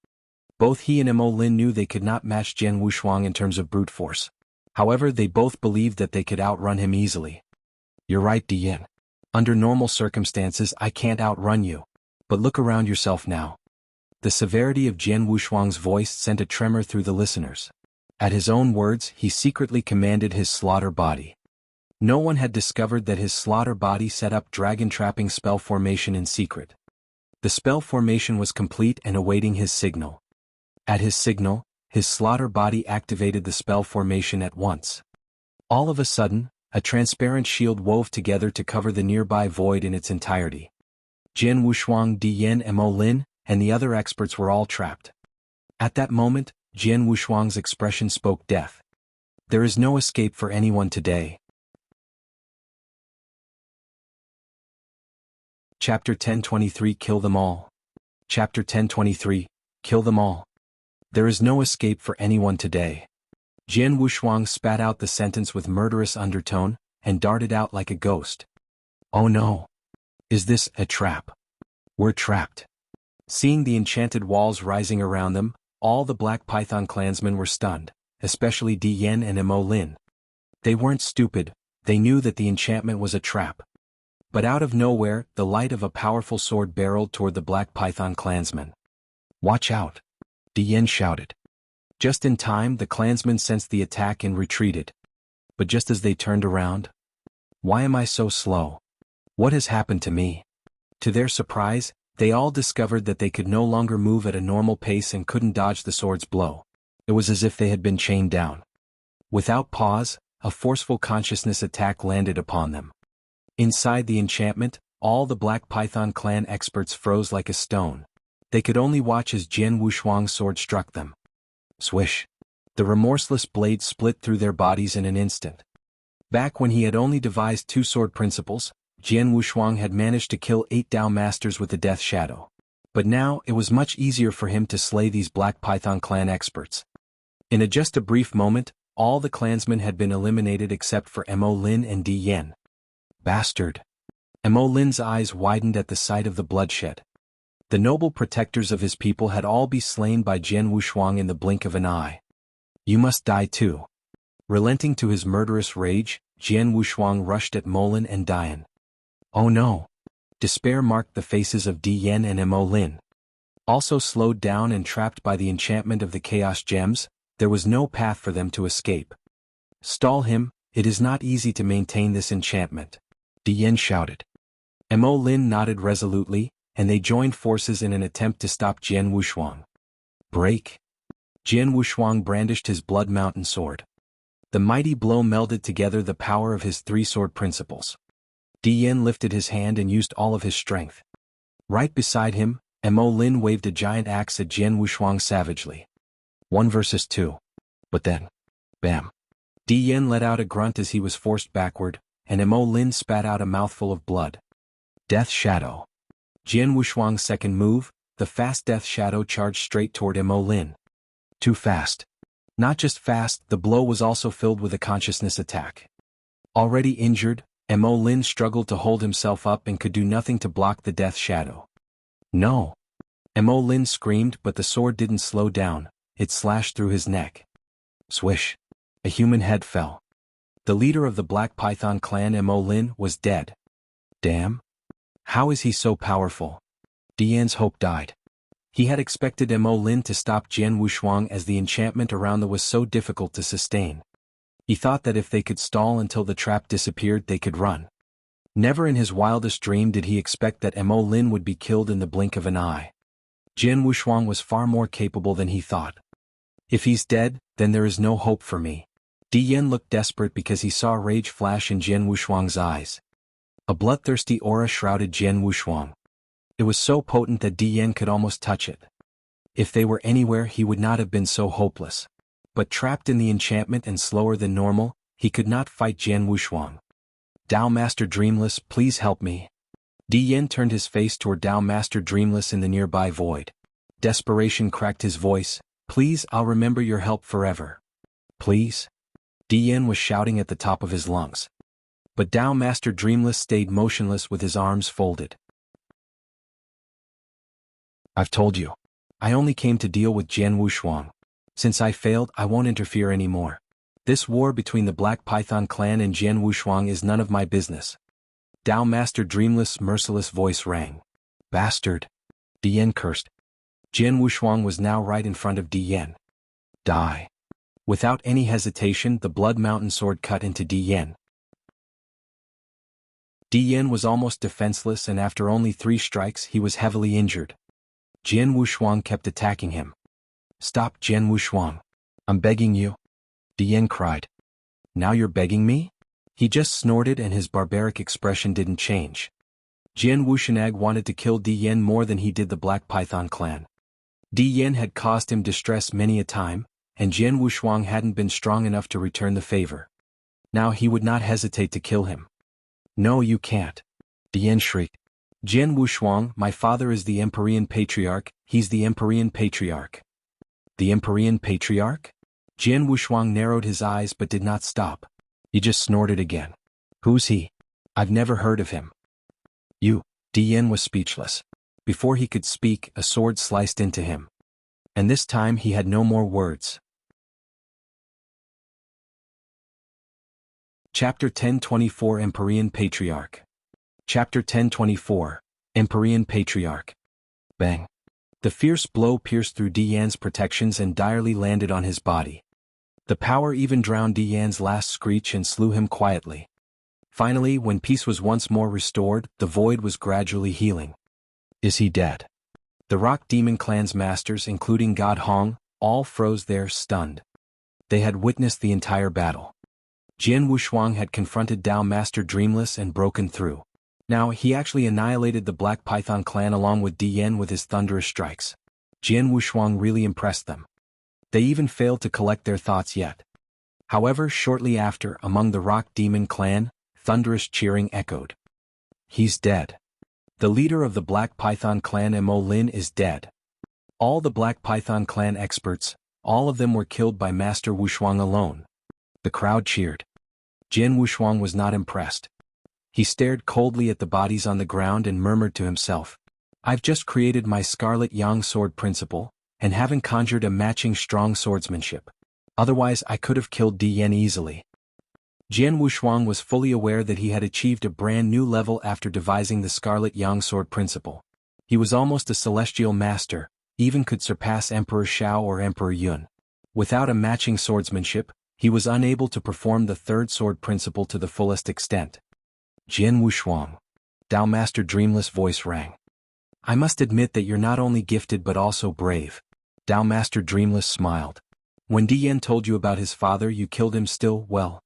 Both he and Mo Lin knew they could not match Jian Wushuang in terms of brute force. However, they both believed that they could outrun him easily. You're right, Dian. Under normal circumstances, I can't outrun you. But look around yourself now. The severity of Jian Wushuang's voice sent a tremor through the listeners. At his own words, he secretly commanded his slaughter body. No one had discovered that his slaughter body set up dragon-trapping spell formation in secret. The spell formation was complete and awaiting his signal. At his signal, his slaughter body activated the spell formation at once. All of a sudden, a transparent shield wove together to cover the nearby void in its entirety. Jian Wushuang, Dian, Mo Lin, and the other experts were all trapped. At that moment, Jian Wushuang's expression spoke death. There is no escape for anyone today. Chapter 1023 Kill them all. Chapter 1023 Kill them all. There is no escape for anyone today. Jian Wushuang spat out the sentence with murderous undertone, and darted out like a ghost. Oh no! Is this a trap? We're trapped. Seeing the enchanted walls rising around them, all the Black Python clansmen were stunned, especially Dian and Mo Lin. They weren't stupid, they knew that the enchantment was a trap. But out of nowhere, the light of a powerful sword barreled toward the Black Python clansmen. Watch out! Dian shouted. Just in time, the clansmen sensed the attack and retreated. But just as they turned around, why am I so slow? What has happened to me? To their surprise, they all discovered that they could no longer move at a normal pace and couldn't dodge the sword's blow. It was as if they had been chained down. Without pause, a forceful consciousness attack landed upon them. Inside the enchantment, all the Black Python clan experts froze like a stone. They could only watch as Jian Wushuang's sword struck them. Swish! The remorseless blade split through their bodies in an instant. Back when he had only devised 2 sword principles, Jian Wushuang had managed to kill 8 Dao Masters with the Death Shadow. But now, it was much easier for him to slay these Black Python clan experts. In just a brief moment, all the clansmen had been eliminated except for Mo Lin and Dian. Bastard! Mo Lin's eyes widened at the sight of the bloodshed. The noble protectors of his people had all been slain by Jian Wushuang in the blink of an eye. You must die too. Relenting to his murderous rage, Jian Wushuang rushed at Mo Lin and Dian. Oh no! Despair marked the faces of Dian and Mo Lin. Also slowed down and trapped by the enchantment of the Chaos Gems, there was no path for them to escape. Stall him, it is not easy to maintain this enchantment. Dian shouted. Mo Lin nodded resolutely, and they joined forces in an attempt to stop Jian Wushuang. Break! Jian Wushuang brandished his blood mountain sword. The mighty blow melded together the power of his three sword principles. Dian lifted his hand and used all of his strength. Right beside him, Mo Lin waved a giant axe at Jian Wushuang savagely. 1 versus 2. But then, bam. Dian let out a grunt as he was forced backward, and Mo Lin spat out a mouthful of blood. Death Shadow. Jian Wushuang's second move, the fast Death Shadow charged straight toward Mo Lin. Too fast. Not just fast, the blow was also filled with a consciousness attack. Already injured, Mo Lin struggled to hold himself up and could do nothing to block the Death Shadow. No! Mo Lin screamed, but the sword didn't slow down, it slashed through his neck. Swish! A human head fell. The leader of the Black Python clan, Mo Lin, was dead. Damn! How is he so powerful? Dian's hope died. He had expected Mo Lin to stop Jian Wushuang as the enchantment around them was so difficult to sustain. He thought that if they could stall until the trap disappeared they could run. Never in his wildest dream did he expect that Mo Lin would be killed in the blink of an eye. Jian Wushuang was far more capable than he thought. If he's dead, then there is no hope for me. Dian looked desperate because he saw rage flash in Jian Wushuang's eyes. A bloodthirsty aura shrouded Jian Wushuang. It was so potent that Dian could almost touch it. If they were anywhere he would not have been so hopeless. But trapped in the enchantment and slower than normal, he could not fight Jian Wushuang. Dao Master Dreamless, please help me. Dian turned his face toward Dao Master Dreamless in the nearby void. Desperation cracked his voice. Please, I'll remember your help forever. Please? Dian was shouting at the top of his lungs. But Dao Master Dreamless stayed motionless with his arms folded. I've told you. I only came to deal with Jian Wushuang. Since I failed, I won't interfere anymore. This war between the Black Python clan and Jian Wushuang is none of my business. Dao Master Dreamless' merciless voice rang. Bastard! Dian cursed. Jian Wushuang was now right in front of Dian. Die! Without any hesitation, the Blood Mountain sword cut into Dian. Dian was almost defenseless, and after only 3 strikes he was heavily injured. Jian Wushuang kept attacking him. Stop, Jian Wushuang. I'm begging you. Dian cried. Now you're begging me? He just snorted and his barbaric expression didn't change. Jian Wushuang wanted to kill Dian more than he did the Black Python clan. Dian had caused him distress many a time, and Jian Wushuang hadn't been strong enough to return the favor. Now he would not hesitate to kill him. No, you can't. Dian shrieked. Jian Wushuang, my father is the Empyrean Patriarch, he's the Empyrean Patriarch. The Empyrean Patriarch? Jian Wushuang narrowed his eyes but did not stop. He just snorted again. Who's he? I've never heard of him. You. Dian was speechless. Before he could speak, a sword sliced into him. And this time he had no more words. Chapter 1024 Empyrean Patriarch. Chapter 1024 Empyrean Patriarch. Bang. The fierce blow pierced through Dian's protections and direly landed on his body. The power even drowned Dian's last screech and slew him quietly. Finally, when peace was once more restored, the void was gradually healing. Is he dead? The Rock Demon Clan's masters, including God Hong, all froze there stunned. They had witnessed the entire battle. Jian Wushuang had confronted Dao Master Dreamless and broken through. Now he actually annihilated the Black Python clan along with Dian with his thunderous strikes. Jian Wushuang really impressed them. They even failed to collect their thoughts yet. However, shortly after, among the Rock Demon clan, thunderous cheering echoed. He's dead. The leader of the Black Python clan, Mo Lin, is dead. All the Black Python clan experts, all of them were killed by Master Wushuang alone. The crowd cheered. Jian Wushuang was not impressed. He stared coldly at the bodies on the ground and murmured to himself. I've just created my Scarlet Yang sword principle, and haven't conjured a matching strong swordsmanship. Otherwise I could have killed Dian easily. Jian Wushuang was fully aware that he had achieved a brand new level after devising the Scarlet Yang sword principle. He was almost a celestial master, even could surpass Emperor Shao or Emperor Yun. Without a matching swordsmanship, he was unable to perform the third sword principle to the fullest extent. Jian Wushuang. Dao Master Dreamless' voice rang. I must admit that you're not only gifted but also brave. Tao Master Dreamless smiled. When Diyan told you about his father you killed him still, well.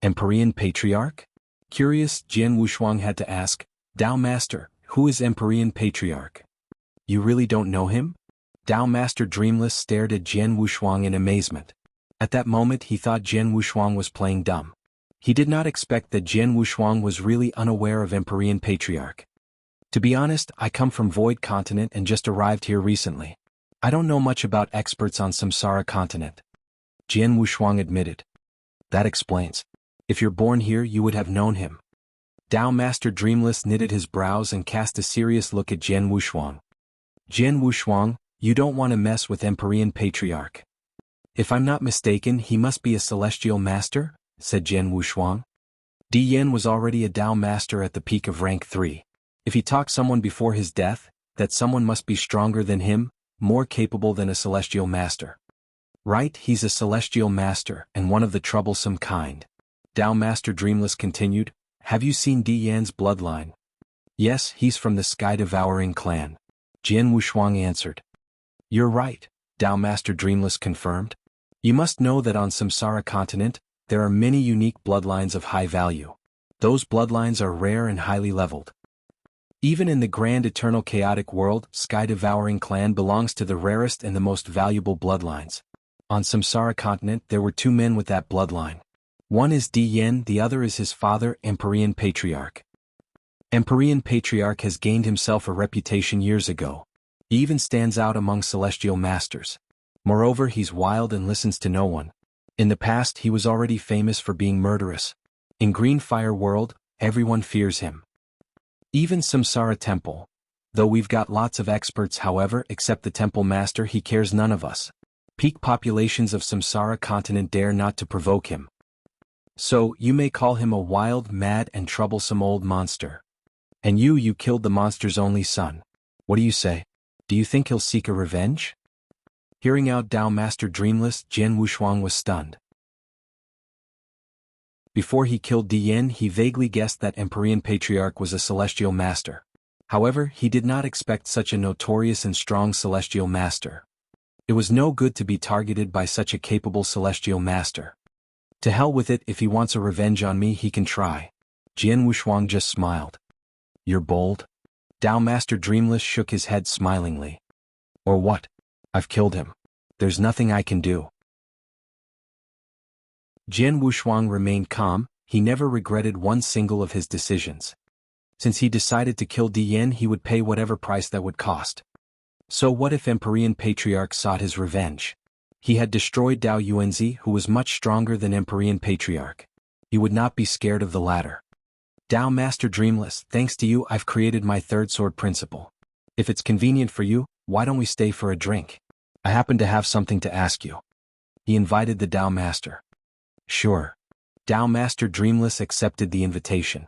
Empyrean Patriarch? Curious, Jian Wushuang had to ask, Tao Master, who is Empyrean Patriarch? You really don't know him? Tao Master Dreamless stared at Jian Wushuang in amazement. At that moment he thought Jian Wushuang was playing dumb. He did not expect that Jian Wushuang was really unaware of Empyrean Patriarch. To be honest, I come from Void Continent and just arrived here recently. I don't know much about experts on Samsara Continent. Jian Wushuang admitted. That explains. If you're born here you would have known him. Tao Master Dreamless knitted his brows and cast a serious look at Jian Wushuang. Jian Wushuang, you don't want to mess with Empyrean Patriarch. If I'm not mistaken he must be a celestial master, said Jian Wushuang. Diyan was already a Tao Master at the peak of rank 3. If he talked someone before his death, that someone must be stronger than him, more capable than a celestial master. Right, he's a celestial master and one of the troublesome kind. Tao Master Dreamless continued, have you seen Diyan's bloodline? Yes, he's from the Sky Devouring clan. Jian Wushuang answered. You're right, Tao Master Dreamless confirmed. You must know that on Samsara Continent, there are many unique bloodlines of high value. Those bloodlines are rare and highly leveled. Even in the grand eternal chaotic world, Sky Devouring clan belongs to the rarest and the most valuable bloodlines. On Samsara Continent there were 2 men with that bloodline. One is Diyan, the other is his father, Empyrean Patriarch. Empyrean Patriarch has gained himself a reputation years ago. He even stands out among celestial masters. Moreover, he's wild and listens to no one. In the past he was already famous for being murderous. In Green Fire World, everyone fears him. Even Samsara Temple. Though we've got lots of experts however, except the Temple Master he cares none of us. Peak populations of Samsara Continent dare not to provoke him. So, you may call him a wild, mad and troublesome old monster. And you killed the monster's only son. What do you say? Do you think he'll seek a revenge? Hearing out Tao Master Dreamless, Jian Wushuang was stunned. Before he killed Diyan he vaguely guessed that Empyrean Patriarch was a celestial master. However, he did not expect such a notorious and strong celestial master. It was no good to be targeted by such a capable celestial master. To hell with it, if he wants a revenge on me he can try. Jian Wushuang just smiled. You're bold? Tao Master Dreamless shook his head smilingly. Or what? I've killed him. There's nothing I can do. Jian Wushuang remained calm, he never regretted one single of his decisions. Since he decided to kill Diyan he would pay whatever price that would cost. So what if Empyrean Patriarch sought his revenge? He had destroyed Dao Yuanzi who was much stronger than Empyrean Patriarch. He would not be scared of the latter. Tao Master Dreamless, thanks to you I've created my third sword principle. If it's convenient for you, why don't we stay for a drink? I happen to have something to ask you. He invited the Tao Master. Sure. Tao Master Dreamless accepted the invitation.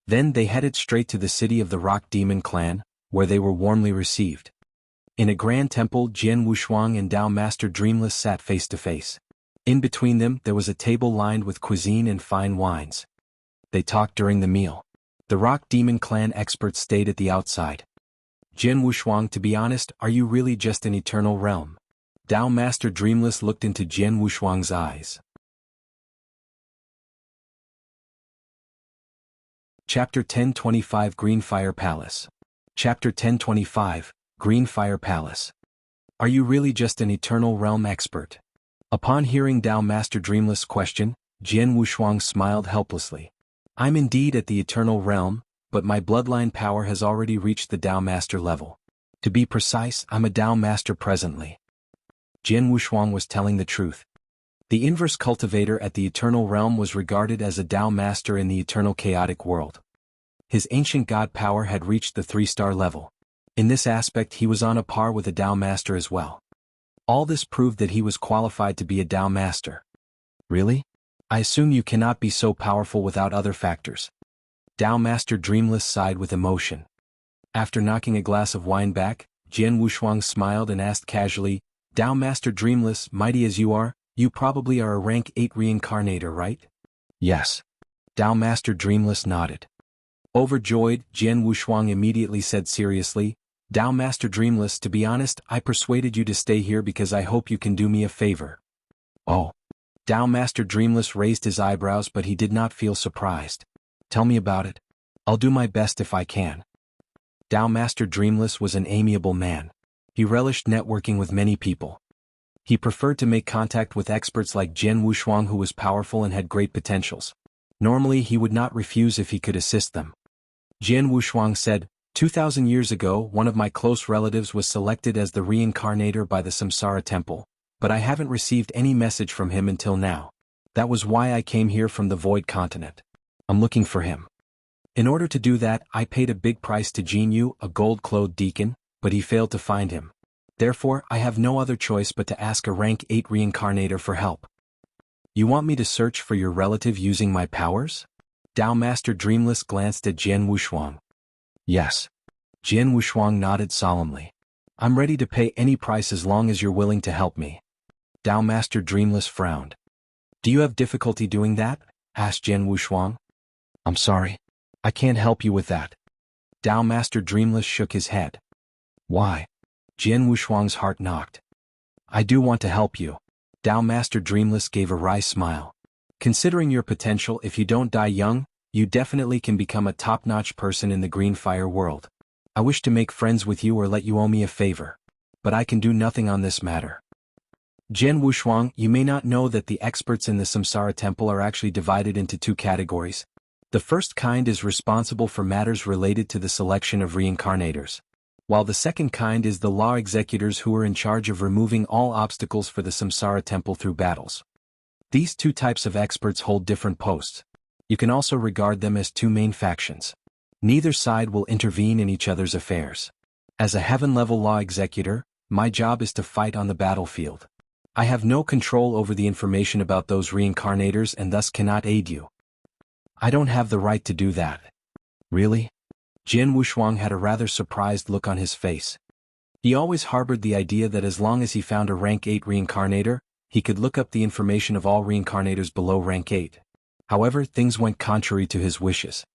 Then they headed straight to the city of the Rock Demon clan, where they were warmly received. In a grand temple Jian Wushuang and Tao Master Dreamless sat face to face. In between them there was a table lined with cuisine and fine wines. They talked during the meal. The Rock Demon clan experts stayed at the outside. Jian Wushuang, to be honest, are you really just an eternal realm? Tao Master Dreamless looked into Jian Wushuang's eyes. Chapter 1025 Greenfire Palace. Chapter 1025 Greenfire Palace. Are you really just an eternal realm expert? Upon hearing Tao Master Dreamless' question, Jian Wushuang smiled helplessly. I'm indeed at the eternal realm, but my bloodline power has already reached the Tao Master level. To be precise, I'm a Tao Master presently. Jian Wushuang was telling the truth. The inverse cultivator at the eternal realm was regarded as a Tao Master in the eternal chaotic world. His ancient god power had reached the 3-star level. In this aspect he was on a par with a Tao Master as well. All this proved that he was qualified to be a Tao Master. Really? I assume you cannot be so powerful without other factors. Tao Master Dreamless sighed with emotion. After knocking a glass of wine back, Jian Wushuang smiled and asked casually, Tao Master Dreamless, mighty as you are, you probably are a rank 8 reincarnator, right? Yes. Tao Master Dreamless nodded. Overjoyed, Jian Wushuang immediately said seriously, Tao Master Dreamless, to be honest, I persuaded you to stay here because I hope you can do me a favor. Oh. Tao Master Dreamless raised his eyebrows, but he did not feel surprised. Tell me about it. I'll do my best if I can. Tao Master Dreamless was an amiable man. He relished networking with many people. He preferred to make contact with experts like Jian Wushuang, who was powerful and had great potentials. Normally he would not refuse if he could assist them. Jian Wushuang said, 2,000 years ago, one of my close relatives was selected as the reincarnator by the Samsara temple, but I haven't received any message from him until now. That was why I came here from the Void Continent. I'm looking for him. In order to do that, I paid a big price to Jianghu, a gold-clothed deacon, but he failed to find him. Therefore, I have no other choice but to ask a rank 8 reincarnator for help. You want me to search for your relative using my powers? Tao Master Dreamless glanced at Jian Wushuang. Yes. Jian Wushuang nodded solemnly. I'm ready to pay any price as long as you're willing to help me. Tao Master Dreamless frowned. Do you have difficulty doing that? Asked Jian Wushuang. I'm sorry. I can't help you with that. Tao Master Dreamless shook his head. Why? Jian Wushuang's heart knocked. I do want to help you. Tao Master Dreamless gave a wry smile. Considering your potential, if you don't die young, you definitely can become a top-notch person in the Green Fire world. I wish to make friends with you or let you owe me a favor. But I can do nothing on this matter. Jian Wushuang, you may not know that the experts in the Samsara temple are actually divided into two categories. The first kind is responsible for matters related to the selection of reincarnators, while the second kind is the law executors who are in charge of removing all obstacles for the Samsara temple through battles. These two types of experts hold different posts. You can also regard them as two main factions. Neither side will intervene in each other's affairs. As a heaven-level law executor, my job is to fight on the battlefield. I have no control over the information about those reincarnators and thus cannot aid you. I don't have the right to do that. Really? Jian Wushuang had a rather surprised look on his face. He always harbored the idea that as long as he found a rank 8 reincarnator, he could look up the information of all reincarnators below rank 8. However, things went contrary to his wishes.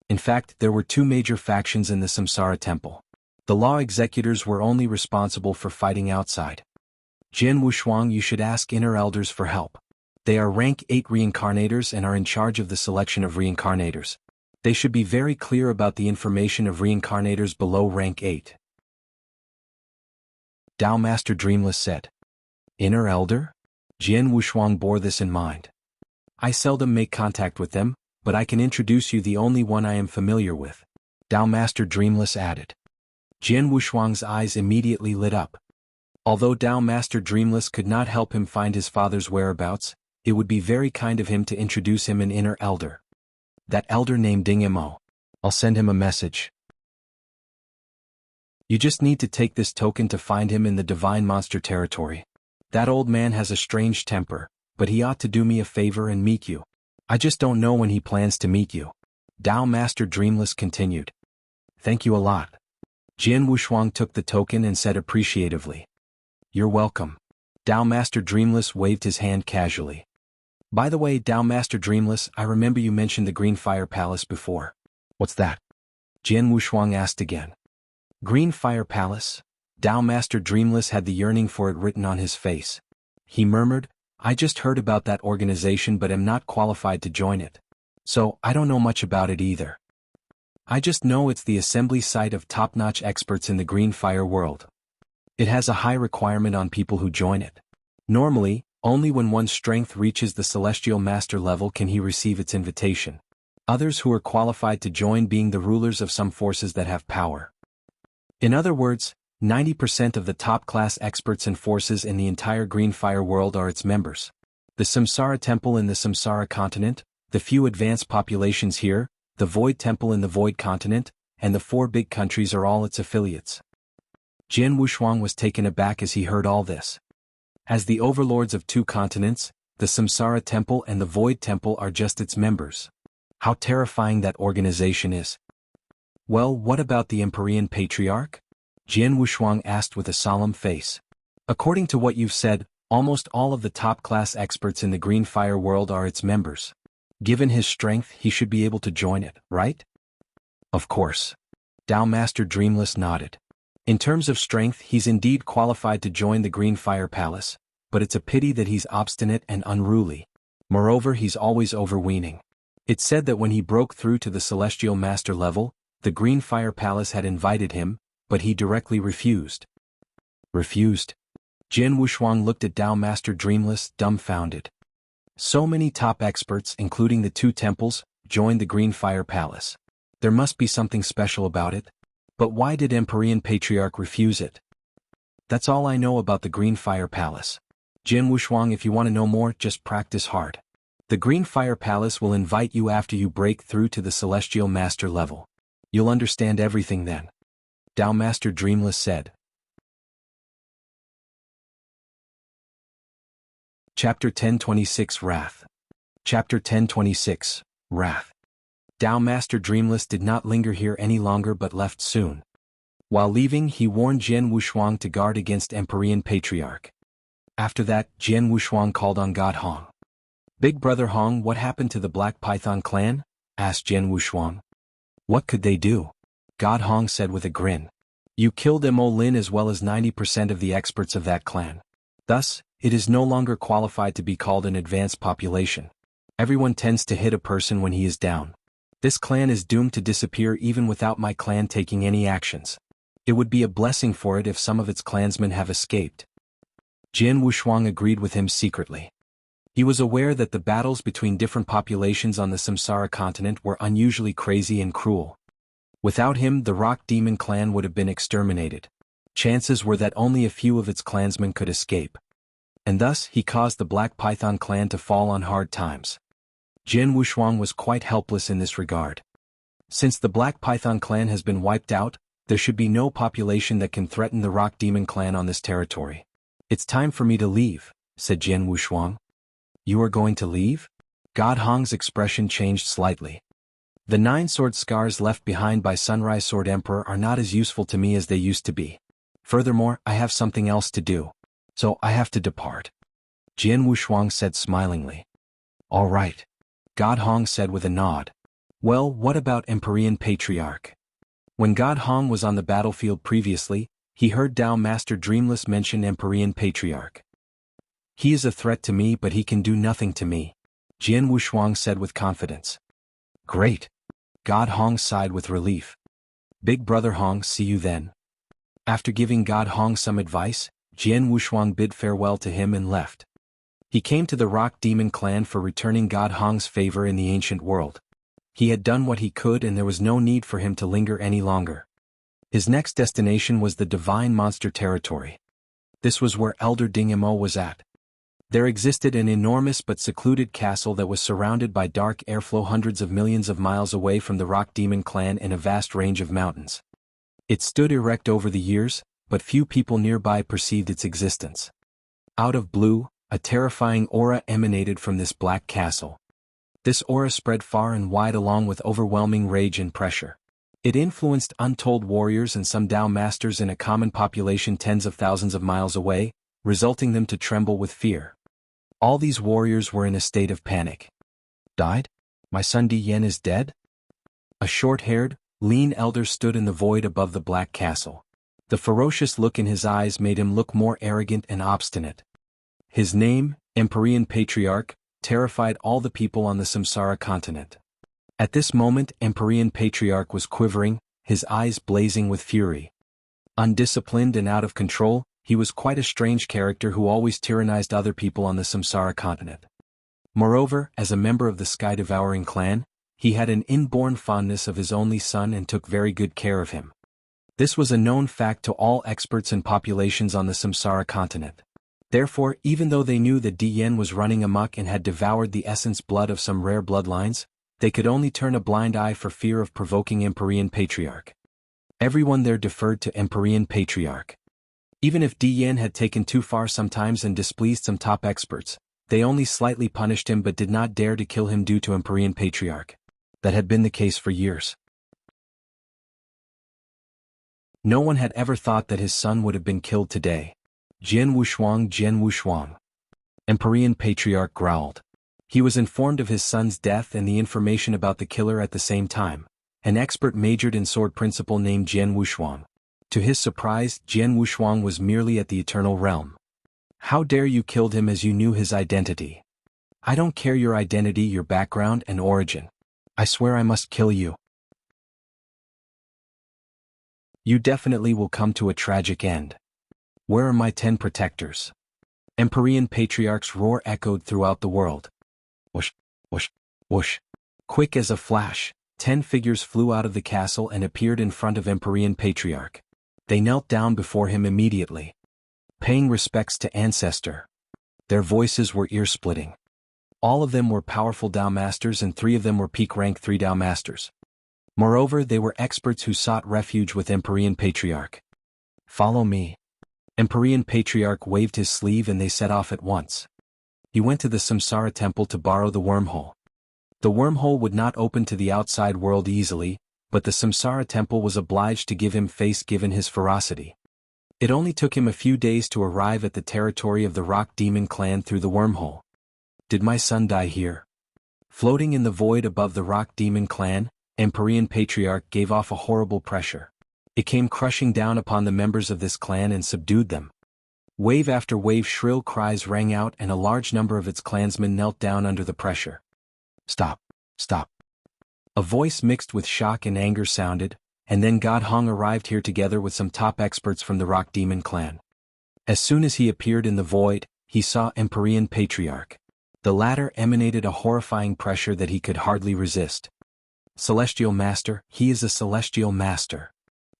In fact, there were two major factions in the Samsara temple. The law executors were only responsible for fighting outside. Jian Wushuang, you should ask inner elders for help. They are rank 8 reincarnators and are in charge of the selection of reincarnators. They should be very clear about the information of reincarnators below rank 8. Tao Master Dreamless said. Inner elder? Jian Wushuang bore this in mind. I seldom make contact with them, but I can introduce you the only one I am familiar with. Tao Master Dreamless added. Jian Wushuang's eyes immediately lit up. Although Tao Master Dreamless could not help him find his father's whereabouts, it would be very kind of him to introduce him an inner elder. That elder named Ding Imo. I'll send him a message. You just need to take this token to find him in the Divine Monster territory. That old man has a strange temper, but he ought to do me a favor and meet you. I just don't know when he plans to meet you. Tao Master Dreamless continued. Thank you a lot. Jian Wushuang took the token and said appreciatively. You're welcome. Tao Master Dreamless waved his hand casually. By the way, Tao Master Dreamless, I remember you mentioned the Green Fire Palace before. What's that? Jian Wushuang asked again. Green Fire Palace? Tao Master Dreamless had the yearning for it written on his face. He murmured, I just heard about that organization but am not qualified to join it. So, I don't know much about it either. I just know it's the assembly site of top-notch experts in the Green Fire world. It has a high requirement on people who join it. Normally, only when one's strength reaches the Celestial Master level can he receive its invitation. Others who are qualified to join being the rulers of some forces that have power. In other words, 90% of the top-class experts and forces in the entire Green Fire world are its members. The Samsara Temple in the Samsara continent, the few advanced populations here, the Void Temple in the Void continent, and the 4 big countries are all its affiliates. Jian Wushuang was taken aback as he heard all this. As the overlords of 2 continents, the Samsara Temple and the Void Temple are just its members. How terrifying that organization is. Well, what about the Empyrean Patriarch? Jian Wushuang asked with a solemn face. According to what you've said, almost all of the top-class experts in the Green Fire world are its members. Given his strength, he should be able to join it, right? Of course. Tao Master Dreamless nodded. In terms of strength, he's indeed qualified to join the Green Fire Palace, but it's a pity that he's obstinate and unruly. Moreover, he's always overweening. It's said that when he broke through to the Celestial Master level, the Green Fire Palace had invited him, but he directly refused. Refused? Jin Wushuang looked at Tao Master Dreamless, dumbfounded. So many top experts, including the two temples, joined the Green Fire Palace. There must be something special about it. But why did Empyrean Patriarch refuse it? That's all I know about the Green Fire Palace. Jin Wushuang, if you want to know more, just practice hard. The Green Fire Palace will invite you after you break through to the Celestial Master level. You'll understand everything then. Tao Master Dreamless said. Chapter 1026 Wrath. Chapter 1026 Wrath. Tao Master Dreamless did not linger here any longer but left soon. While leaving, he warned Jin Wushuang to guard against Empyrean Patriarch. After that, Jin Wushuang called on God Hong. Big Brother Hong, what happened to the Black Python clan? Asked Jin Wushuang. What could they do? God Hong said with a grin. You killed Mo Lin as well as 90% of the experts of that clan. Thus, it is no longer qualified to be called an advanced population. Everyone tends to hit a person when he is down. This clan is doomed to disappear even without my clan taking any actions. It would be a blessing for it if some of its clansmen have escaped. Jin Wushuang agreed with him secretly. He was aware that the battles between different populations on the Samsara continent were unusually crazy and cruel. Without him, the Rock Demon clan would have been exterminated. Chances were that only a few of its clansmen could escape. And thus, he caused the Black Python clan to fall on hard times. Jin Wushuang was quite helpless in this regard. Since the Black Python clan has been wiped out, there should be no population that can threaten the Rock Demon clan on this territory. It's time for me to leave, said Jin Wushuang. You are going to leave? God Hong's expression changed slightly. The 9 sword scars left behind by Sunrise Sword Emperor are not as useful to me as they used to be. Furthermore, I have something else to do. So I have to depart. Jin Wushuang said smilingly. All right. God Hong said with a nod. Well, what about Empyrean Patriarch? When God Hong was on the battlefield previously, he heard Tao Master Dreamless mention Empyrean Patriarch. He is a threat to me, but he can do nothing to me, Jin Wushuang said with confidence. Great. God Hong sighed with relief. Big Brother Hong, see you then. After giving God Hong some advice, Jin Wushuang bid farewell to him and left. He came to the Rock Demon clan for returning God Hong's favor in the ancient world. He had done what he could and there was no need for him to linger any longer. His next destination was the Divine Monster territory. This was where Elder Ding Mo was at. There existed an enormous but secluded castle that was surrounded by dark airflow hundreds of millions of miles away from the Rock Demon clan in a vast range of mountains. It stood erect over the years, but few people nearby perceived its existence. Out of blue, a terrifying aura emanated from this black castle. This aura spread far and wide along with overwhelming rage and pressure. It influenced untold warriors and some Tao masters in a common population tens of thousands of miles away, resulting them to tremble with fear. All these warriors were in a state of panic. Died? My son Di Yen is dead? A short-haired, lean elder stood in the void above the black castle. The ferocious look in his eyes made him look more arrogant and obstinate. His name, Empyrean Patriarch, terrified all the people on the Samsara continent. At this moment, Empyrean Patriarch was quivering, his eyes blazing with fury. Undisciplined and out of control, he was quite a strange character who always tyrannized other people on the Samsara continent. Moreover, as a member of the Sky-Devouring clan, he had an inborn fondness of his only son and took very good care of him. This was a known fact to all experts and populations on the Samsara continent. Therefore, even though they knew that Di Yen was running amok and had devoured the essence blood of some rare bloodlines, they could only turn a blind eye for fear of provoking Empyrean Patriarch. Everyone there deferred to Empyrean Patriarch. Even if Di Yen had taken too far sometimes and displeased some top experts, they only slightly punished him but did not dare to kill him due to Empyrean Patriarch. That had been the case for years. No one had ever thought that his son would have been killed today. Jin Wushuang. Empyrean Patriarch growled. He was informed of his son's death and the information about the killer at the same time. An expert majored in sword principle named Jin Wushuang. To his surprise, Jian Wushuang was merely at the Eternal Realm. How dare you killed him as you knew his identity? I don't care your identity, your background and origin. I swear I must kill you. You definitely will come to a tragic end. Where are my 10 protectors? Empyrean Patriarch's roar echoed throughout the world. Whoosh, whoosh, whoosh. Quick as a flash, 10 figures flew out of the castle and appeared in front of Empyrean Patriarch. They knelt down before him immediately, paying respects to Ancestor. Their voices were ear-splitting. All of them were powerful Dao Masters and 3 of them were peak rank 3 Dao Masters. Moreover, they were experts who sought refuge with Empyrean Patriarch. Follow me. Empyrean Patriarch waved his sleeve and they set off at once. He went to the Samsara temple to borrow the wormhole. The wormhole would not open to the outside world easily, but the Samsara temple was obliged to give him face given his ferocity. It only took him a few days to arrive at the territory of the Rock Demon clan through the wormhole. Did my son die here? Floating in the void above the Rock Demon clan, Empyrean Patriarch gave off a horrible pressure. It came crushing down upon the members of this clan and subdued them. Wave after wave shrill cries rang out and a large number of its clansmen knelt down under the pressure. Stop, stop. A voice mixed with shock and anger sounded, and then God Hong arrived here together with some top experts from the Rock Demon clan. As soon as he appeared in the void, he saw Empyrean Patriarch. The latter emanated a horrifying pressure that he could hardly resist. Celestial Master, he is a Celestial Master.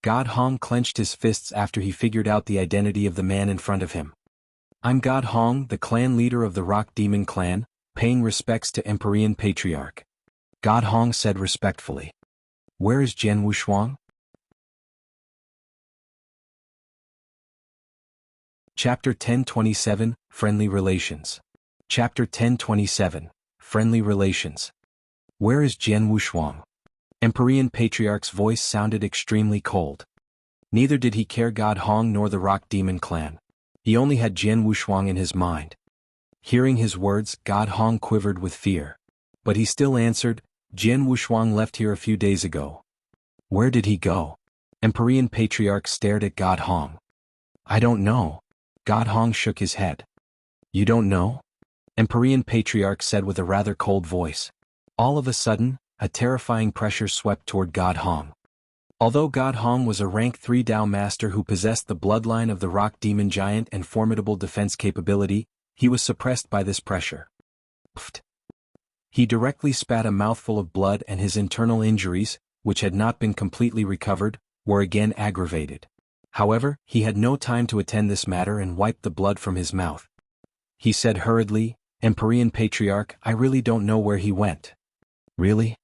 God Hong clenched his fists after he figured out the identity of the man in front of him. I'm God Hong, the clan leader of the Rock Demon clan, paying respects to Empyrean Patriarch. God Hong said respectfully. Where is Jian Wushuang? Chapter 1027, Friendly Relations. Chapter 1027, Friendly Relations. Where is Jian Wushuang? Empyrean Patriarch's voice sounded extremely cold. Neither did he care God Hong nor the Rock Demon clan. He only had Jian Wushuang in his mind. Hearing his words, God Hong quivered with fear. But he still answered, Jian Wushuang left here a few days ago. Where did he go? Empyrean Patriarch stared at God Hong. I don't know. God Hong shook his head. You don't know? Empyrean Patriarch said with a rather cold voice. All of a sudden, a terrifying pressure swept toward God Hong. Although God Hong was a rank 3 Dao Master who possessed the bloodline of the Rock Demon Giant and formidable defense capability, he was suppressed by this pressure. Pfft. He directly spat a mouthful of blood and his internal injuries, which had not been completely recovered, were again aggravated. However, he had no time to attend this matter and wiped the blood from his mouth. He said hurriedly, Empyrean Patriarch, I really don't know where he went. Really?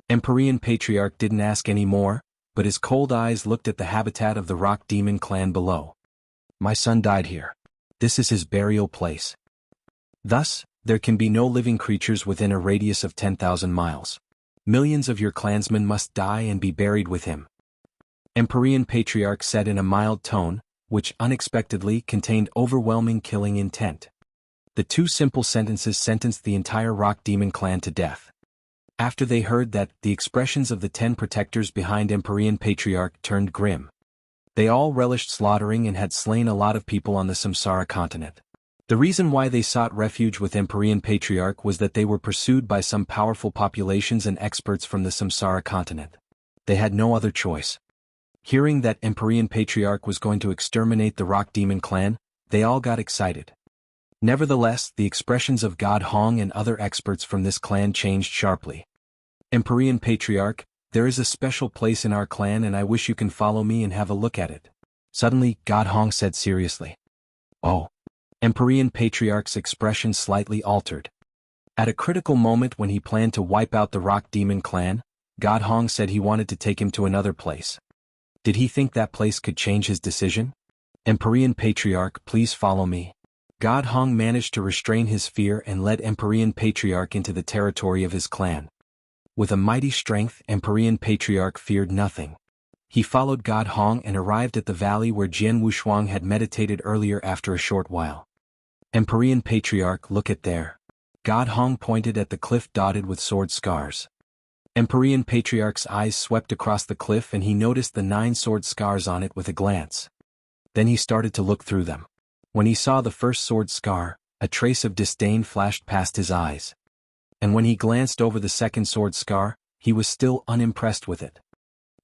Empyrean Patriarch didn't ask any more, but his cold eyes looked at the habitat of the Rock Demon clan below. My son died here. This is his burial place. Thus, there can be no living creatures within a radius of 10,000 miles. Millions of your clansmen must die and be buried with him. Empyrean Patriarch said in a mild tone, which unexpectedly contained overwhelming killing intent. The 2 simple sentences sentenced the entire Rock Demon clan to death. After they heard that, the expressions of the 10 protectors behind Empyrean Patriarch turned grim. They all relished slaughtering and had slain a lot of people on the Samsara continent. The reason why they sought refuge with Empyrean Patriarch was that they were pursued by some powerful populations and experts from the Samsara continent. They had no other choice. Hearing that Empyrean Patriarch was going to exterminate the Rock Demon clan, they all got excited. Nevertheless, the expressions of God Hong and other experts from this clan changed sharply. Empyrean Patriarch, there is a special place in our clan and I wish you can follow me and have a look at it. Suddenly, God Hong said seriously. Oh. Empyrean Patriarch's expression slightly altered. At a critical moment when he planned to wipe out the Rock Demon clan, God Hong said he wanted to take him to another place. Did he think that place could change his decision? Empyrean Patriarch, please follow me. God Hong managed to restrain his fear and led Empyrean Patriarch into the territory of his clan. With a mighty strength, Empyrean Patriarch feared nothing. He followed God Hong and arrived at the valley where Jian Wushuang had meditated earlier after a short while. Empyrean Patriarch, look at there. God Hong pointed at the cliff dotted with sword scars. Empyrean Patriarch's eyes swept across the cliff and he noticed the 9 sword scars on it with a glance. Then he started to look through them. When he saw the first sword scar, a trace of disdain flashed past his eyes. And when he glanced over the second sword scar, he was still unimpressed with it.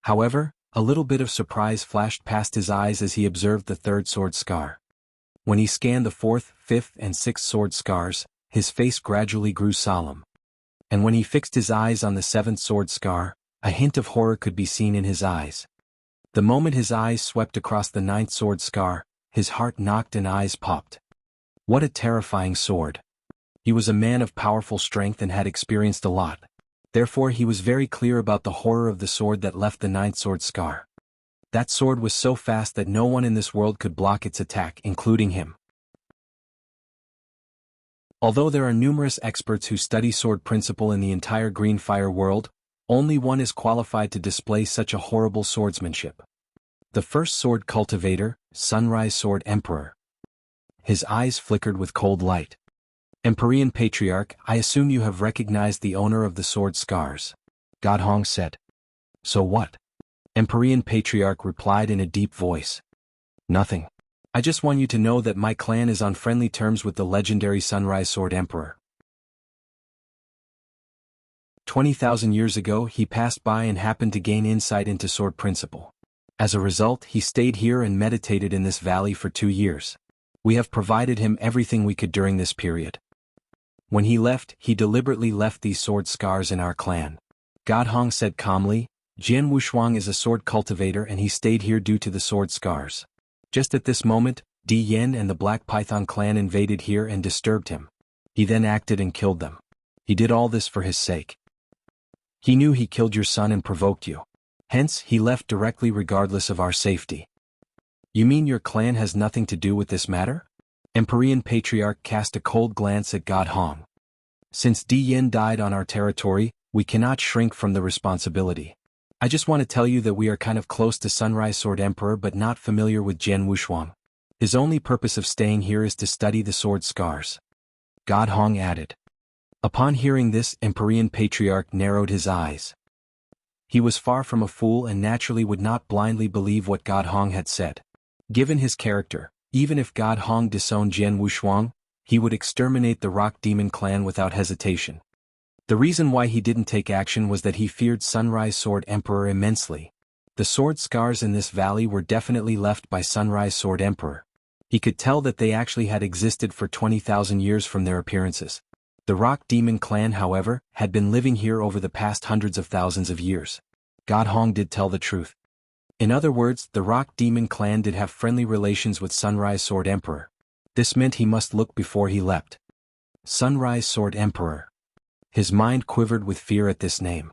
However, a little bit of surprise flashed past his eyes as he observed the third sword scar. When he scanned the fourth, fifth, and sixth sword scars, his face gradually grew solemn. And when he fixed his eyes on the seventh sword scar, a hint of horror could be seen in his eyes. The moment his eyes swept across the ninth sword scar, his heart knocked and eyes popped. What a terrifying sword! He was a man of powerful strength and had experienced a lot. Therefore he was very clear about the horror of the sword that left the ninth sword scar. That sword was so fast that no one in this world could block its attack, including him. Although there are numerous experts who study sword principle in the entire Green Fire world, only one is qualified to display such a horrible swordsmanship. The first sword cultivator, Sunrise Sword Emperor. His eyes flickered with cold light. Empyrean Patriarch, I assume you have recognized the owner of the sword scars. God Hong said. So what? Empyrean Patriarch replied in a deep voice. Nothing. I just want you to know that my clan is on friendly terms with the legendary Sunrise Sword Emperor. 20,000 years ago he passed by and happened to gain insight into sword principle. As a result, he stayed here and meditated in this valley for 2 years. We have provided him everything we could during this period. When he left, he deliberately left these sword scars in our clan. God Hong said calmly, Jian Wushuang is a sword cultivator and he stayed here due to the sword scars. Just at this moment, Di Yen and the Black Python clan invaded here and disturbed him. He then acted and killed them. He did all this for his sake. He knew he killed your son and provoked you. Hence, he left directly regardless of our safety. You mean your clan has nothing to do with this matter? Empyrean Patriarch cast a cold glance at God Hong. Since Di Yen died on our territory, we cannot shrink from the responsibility. I just want to tell you that we are kind of close to Sunrise Sword Emperor but not familiar with Jian Wushuang. His only purpose of staying here is to study the sword scars. God Hong added. Upon hearing this, Empyrean Patriarch narrowed his eyes. He was far from a fool and naturally would not blindly believe what God Hong had said. Given his character, even if God Hong disowned Jian Wushuang, he would exterminate the Rock Demon clan without hesitation. The reason why he didn't take action was that he feared Sunrise Sword Emperor immensely. The sword scars in this valley were definitely left by Sunrise Sword Emperor. He could tell that they actually had existed for 20,000 years from their appearances. The Rock Demon clan, however, had been living here over the past hundreds of thousands of years. God Hong did tell the truth. In other words, the Rock Demon clan did have friendly relations with Sunrise Sword Emperor. This meant he must look before he leapt. Sunrise Sword Emperor. His mind quivered with fear at this name.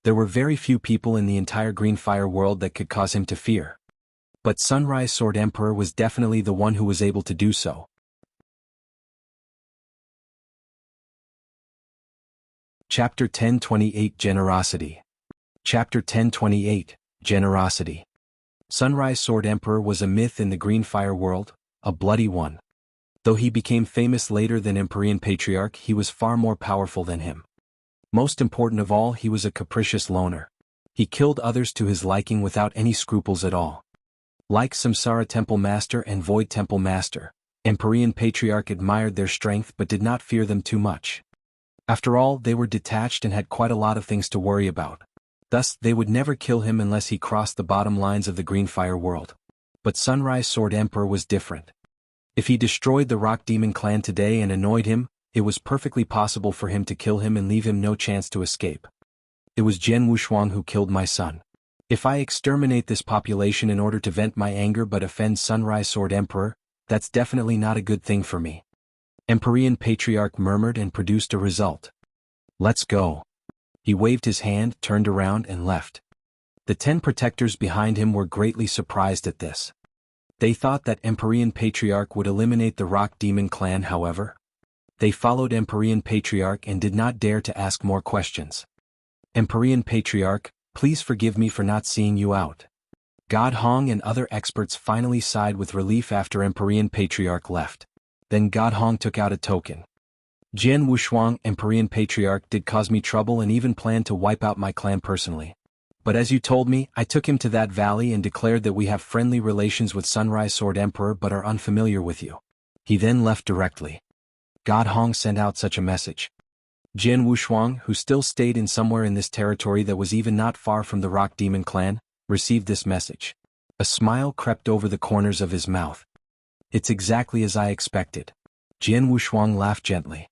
There were very few people in the entire Green Fire world that could cause him to fear. But Sunrise Sword Emperor was definitely the one who was able to do so. Chapter 1028 Generosity. Chapter 1028 Generosity. Sunrise Sword Emperor was a myth in the Green Fire world, a bloody one. Though he became famous later than Empyrean Patriarch, he was far more powerful than him. Most important of all, he was a capricious loner. He killed others to his liking without any scruples at all. Like Samsara Temple Master and Void Temple Master, Empyrean Patriarch admired their strength but did not fear them too much. After all, they were detached and had quite a lot of things to worry about. Thus, they would never kill him unless he crossed the bottom lines of the Green Fire world. But Sunrise Sword Emperor was different. If he destroyed the Rock Demon clan today and annoyed him, it was perfectly possible for him to kill him and leave him no chance to escape. It was Jian Wushuang who killed my son. If I exterminate this population in order to vent my anger but offend Sunrise Sword Emperor, that's definitely not a good thing for me. Empyrean Patriarch murmured and produced a result. Let's go. He waved his hand, turned around and left. The 10 protectors behind him were greatly surprised at this. They thought that Empyrean Patriarch would eliminate the Rock Demon clan, however. They followed Empyrean Patriarch and did not dare to ask more questions. Empyrean Patriarch, please forgive me for not seeing you out. God Hong and other experts finally sighed with relief after Empyrean Patriarch left. Then God Hong took out a token. Jian Wushuang, Empyrean Patriarch, did cause me trouble and even planned to wipe out my clan personally. But as you told me, I took him to that valley and declared that we have friendly relations with Sunrise Sword Emperor but are unfamiliar with you. He then left directly. God Hong sent out such a message. Jian Wushuang, who still stayed in somewhere in this territory that was even not far from the Rock Demon clan, received this message. A smile crept over the corners of his mouth. It's exactly as I expected. Jian Wushuang laughed gently.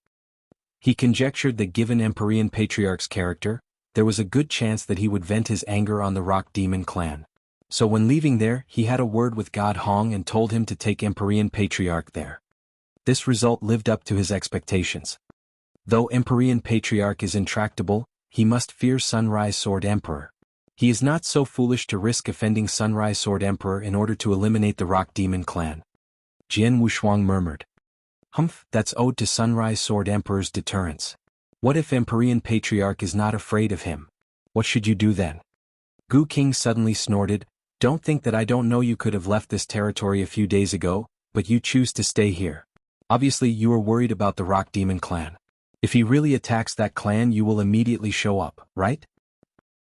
He conjectured that given Empyrean Patriarch's character, there was a good chance that he would vent his anger on the Rock Demon clan. So when leaving there, he had a word with God Hong and told him to take Empyrean Patriarch there. This result lived up to his expectations. Though Empyrean Patriarch is intractable, he must fear Sunrise Sword Emperor. He is not so foolish to risk offending Sunrise Sword Emperor in order to eliminate the Rock Demon clan. Jian Wushuang murmured. Humph, that's owed to Sunrise Sword Emperor's deterrence. What if Empyrean Patriarch is not afraid of him? What should you do then? Gu King suddenly snorted. Don't think that I don't know you could have left this territory a few days ago, but you choose to stay here. Obviously you are worried about the Rock Demon clan. If he really attacks that clan you will immediately show up, right?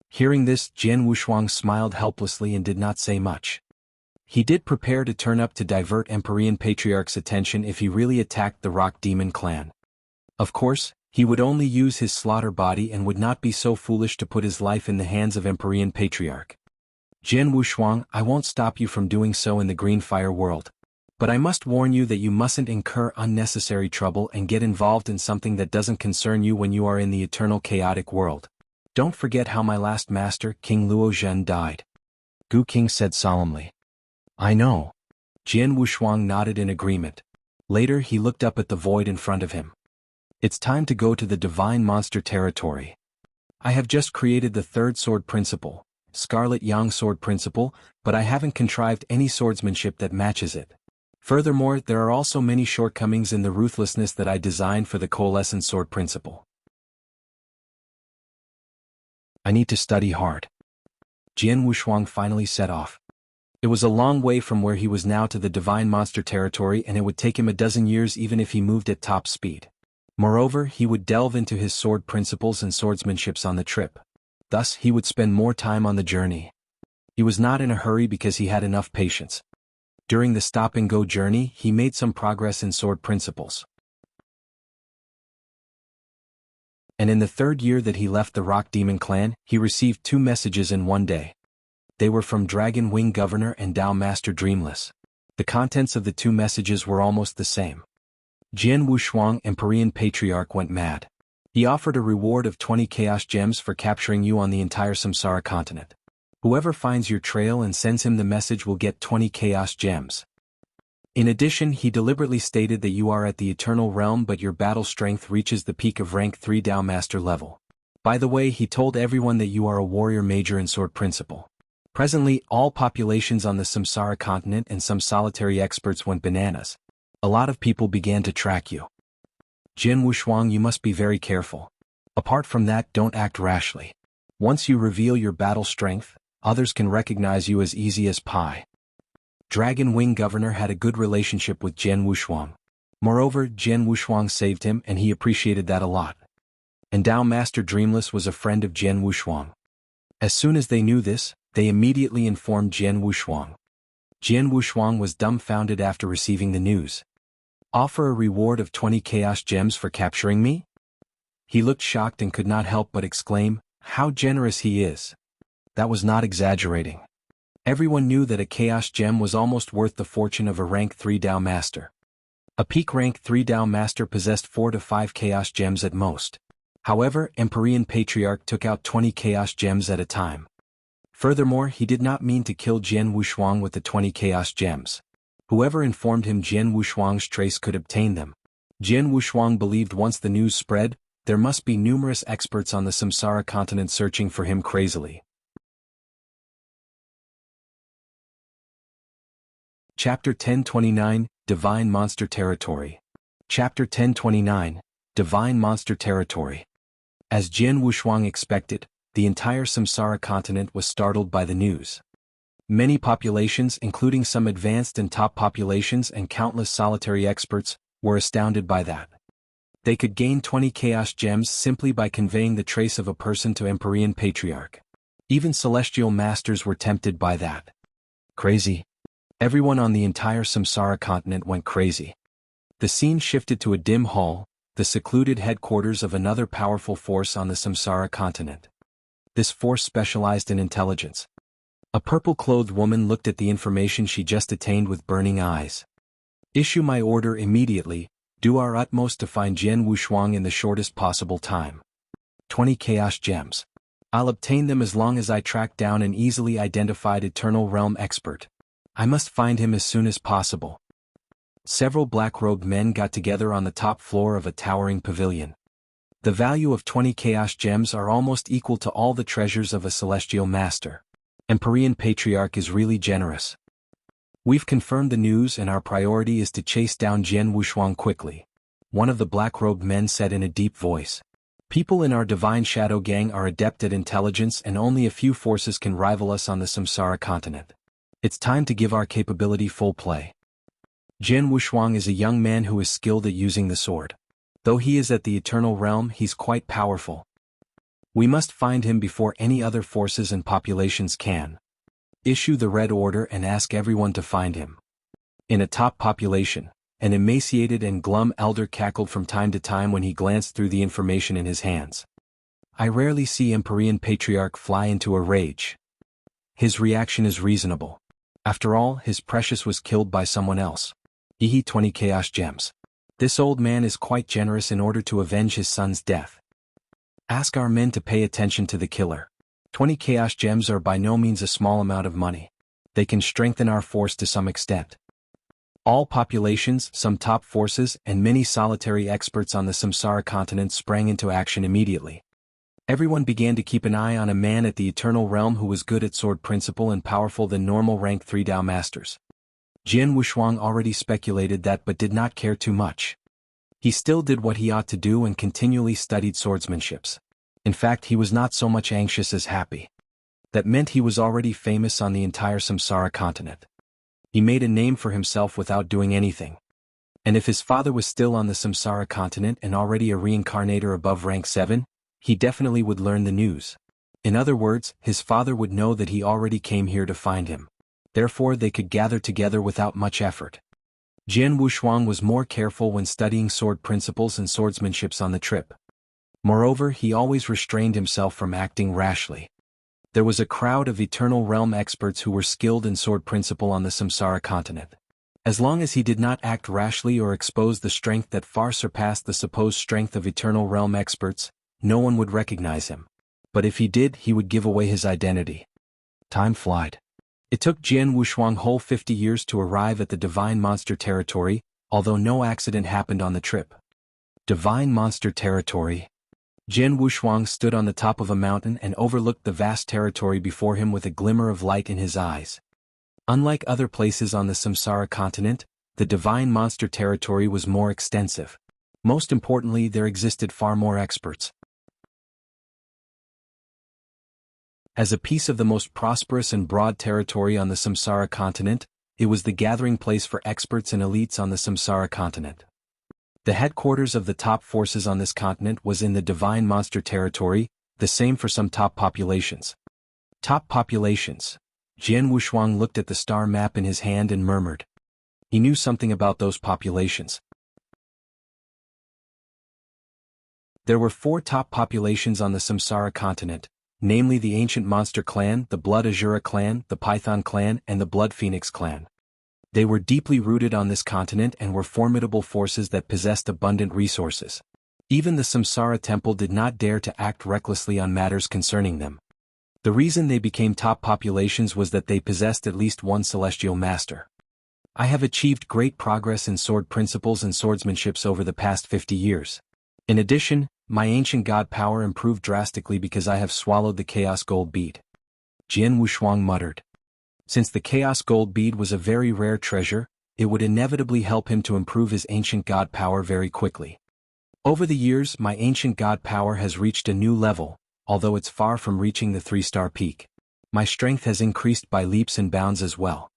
Hearing this, Jian Wushuang smiled helplessly and did not say much. He did prepare to turn up to divert Empyrean Patriarch's attention if he really attacked the Rock Demon clan. Of course, he would only use his slaughter body and would not be so foolish to put his life in the hands of Empyrean Patriarch. Jian Wushuang, I won't stop you from doing so in the Green Fire world. But I must warn you that you mustn't incur unnecessary trouble and get involved in something that doesn't concern you when you are in the eternal chaotic world. Don't forget how my last master, King Luo Zhen, died. Gu King said solemnly. I know. Jian Wushuang nodded in agreement. Later he looked up at the void in front of him. It's time to go to the Divine Monster territory. I have just created the third sword principle, Scarlet Yang sword principle, but I haven't contrived any swordsmanship that matches it. Furthermore, there are also many shortcomings in the ruthlessness that I designed for the coalescent sword principle. I need to study hard. Jian Wushuang finally set off. It was a long way from where he was now to the Divine Monster territory and it would take him a dozen years even if he moved at top speed. Moreover, he would delve into his sword principles and swordsmanships on the trip. Thus, he would spend more time on the journey. He was not in a hurry because he had enough patience. During the stop-and-go journey, he made some progress in sword principles. And in the third year that he left the Rock Demon clan, he received 2 messages in one day. They were from Dragon Wing Governor and Dao Master Dreamless. The contents of the 2 messages were almost the same. Jian Wushuang, Empyrean Patriarch, went mad. He offered a reward of 20 Chaos Gems for capturing you on the entire Samsara continent. Whoever finds your trail and sends him the message will get 20 Chaos Gems. In addition, he deliberately stated that you are at the Eternal Realm but your battle strength reaches the peak of rank 3 Dao Master level. By the way, he told everyone that you are a warrior major in sword principle. Presently, all populations on the Samsara continent and some solitary experts went bananas. A lot of people began to track you. Jian Wushuang, you must be very careful. Apart from that, don't act rashly. Once you reveal your battle strength, others can recognize you as easy as pie. Dragon Wing Governor had a good relationship with Jian Wushuang. Moreover, Jian Wushuang saved him and he appreciated that a lot. And Dao Master Dreamless was a friend of Jian Wushuang. As soon as they knew this, they immediately informed Jian Wushuang. Jian Wushuang was dumbfounded after receiving the news. Offer a reward of 20 Chaos Gems for capturing me? He looked shocked and could not help but exclaim, how generous he is. That was not exaggerating. Everyone knew that a Chaos Gem was almost worth the fortune of a rank 3 Dao Master. A peak rank 3 Dao Master possessed 4 to 5 Chaos Gems at most. However, Empyrean Patriarch took out 20 Chaos Gems at a time. Furthermore, he did not mean to kill Jian Wushuang with the 20 Chaos Gems. Whoever informed him Jian Wushuang's trace could obtain them. Jian Wushuang believed once the news spread, there must be numerous experts on the Samsara continent searching for him crazily. Chapter 1029, Divine Monster Territory. Chapter 1029, Divine Monster Territory. As Jian Wushuang expected, the entire Samsara continent was startled by the news. Many populations, including some advanced and top populations and countless solitary experts, were astounded by that. They could gain 20 Chaos Gems simply by conveying the trace of a person to Empyrean Patriarch. Even Celestial Masters were tempted by that. Crazy. Everyone on the entire Samsara continent went crazy. The scene shifted to a dim hall, the secluded headquarters of another powerful force on the Samsara continent. This force specialized in intelligence. A purple-clothed woman looked at the information she just attained with burning eyes. Issue my order immediately, do our utmost to find Jianghu Shuang in the shortest possible time. 20 Chaos Gems. I'll obtain them as long as I track down an easily identified Eternal Realm expert. I must find him as soon as possible. Several black-robed men got together on the top floor of a towering pavilion. The value of 20 Chaos Gems are almost equal to all the treasures of a Celestial Master. Empyrean Patriarch is really generous. We've confirmed the news and our priority is to chase down Jianghu Shuang quickly. One of the black-robed men said in a deep voice. People in our Divine Shadow Gang are adept at intelligence and only a few forces can rival us on the Samsara continent. It's time to give our capability full play. Jianghu Shuang is a young man who is skilled at using the sword. Though he is at the Eternal Realm, he's quite powerful. We must find him before any other forces and populations can. Issue the Red Order and ask everyone to find him. In a top population, an emaciated and glum elder cackled from time to time when he glanced through the information in his hands. I rarely see Empyrean Patriarch fly into a rage. His reaction is reasonable. After all, his precious was killed by someone else. 20 Chaos Gems. This old man is quite generous in order to avenge his son's death. Ask our men to pay attention to the killer. 20 Chaos Gems are by no means a small amount of money. They can strengthen our force to some extent. All populations, some top forces, and many solitary experts on the Samsara continent sprang into action immediately. Everyone began to keep an eye on a man at the Eternal Realm who was good at sword principle and powerful than normal rank 3 Dao Masters. Jianghu Shuang already speculated that but did not care too much. He still did what he ought to do and continually studied swordsmanships. In fact, he was not so much anxious as happy. That meant he was already famous on the entire Samsara continent. He made a name for himself without doing anything. And if his father was still on the Samsara continent and already a reincarnator above rank 7, he definitely would learn the news. In other words, his father would know that he already came here to find him. Therefore they could gather together without much effort. Jianghu Shuang was more careful when studying sword principles and swordsmanships on the trip. Moreover, he always restrained himself from acting rashly. There was a crowd of Eternal Realm experts who were skilled in sword principle on the Samsara continent. As long as he did not act rashly or expose the strength that far surpassed the supposed strength of Eternal Realm experts, no one would recognize him. But if he did, he would give away his identity. Time flied. It took Jianghu Shuang whole 50 years to arrive at the Divine Monster Territory, although no accident happened on the trip. Divine Monster Territory. Jianghu Shuang stood on the top of a mountain and overlooked the vast territory before him with a glimmer of light in his eyes. Unlike other places on the Samsara continent, the Divine Monster Territory was more extensive. Most importantly, there existed far more experts. As a piece of the most prosperous and broad territory on the Samsara continent, it was the gathering place for experts and elites on the Samsara continent. The headquarters of the top forces on this continent was in the Divine Monster Territory, the same for some top populations. Top populations. Jianghu Shuang looked at the star map in his hand and murmured. He knew something about those populations. There were 4 top populations on the Samsara continent, namely the Ancient Monster Clan, the Blood Azura Clan, the Python Clan, and the Blood Phoenix Clan. They were deeply rooted on this continent and were formidable forces that possessed abundant resources. Even the Samsara Temple did not dare to act recklessly on matters concerning them. The reason they became top populations was that they possessed at least one celestial master. I have achieved great progress in sword principles and swordsmanships over the past 50 years. In addition, my ancient god power improved drastically because I have swallowed the Chaos Gold Bead. Jianghu Shuang muttered. Since the Chaos Gold Bead was a very rare treasure, it would inevitably help him to improve his ancient god power very quickly. Over the years, my ancient god power has reached a new level, although it's far from reaching the 3-star peak. My strength has increased by leaps and bounds as well.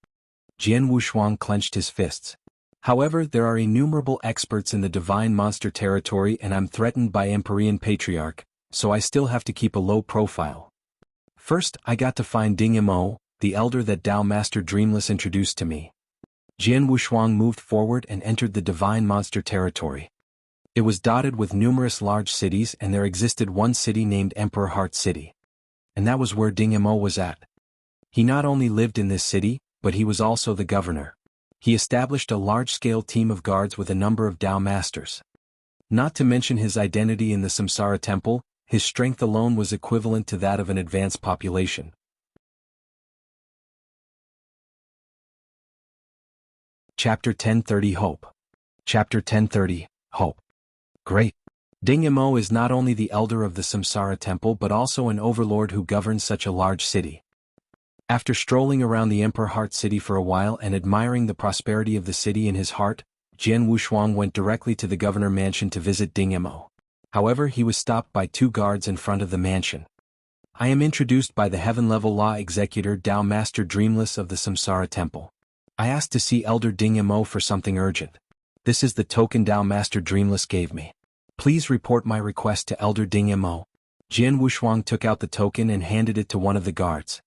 Jianghu Shuang clenched his fists. However, there are innumerable experts in the divine monster territory and I'm threatened by Empyrean Patriarch, so I still have to keep a low profile. First, I got to find Ding Mo, the elder that Dao Master Dreamless introduced to me. Jian Wushuang moved forward and entered the divine monster territory. It was dotted with numerous large cities and there existed one city named Emperor Heart City. And that was where Ding Mo was at. He not only lived in this city, but he was also the governor. He established a large-scale team of guards with a number of Dao masters. Not to mention his identity in the Samsara temple, his strength alone was equivalent to that of an advanced population. Chapter 1030 Hope. Chapter 1030, Hope. Great. Ding Mo is not only the elder of the Samsara temple but also an overlord who governs such a large city. After strolling around the Emperor Heart City for a while and admiring the prosperity of the city in his heart, Jian Wushuang went directly to the governor mansion to visit Ding Mo. However, he was stopped by two guards in front of the mansion. I am introduced by the heaven-level law executor Dao Master Dreamless of the Samsara temple. I asked to see Elder Ding Mo for something urgent. This is the token Dao Master Dreamless gave me. Please report my request to Elder Ding Mo. Jian Wushuang took out the token and handed it to one of the guards.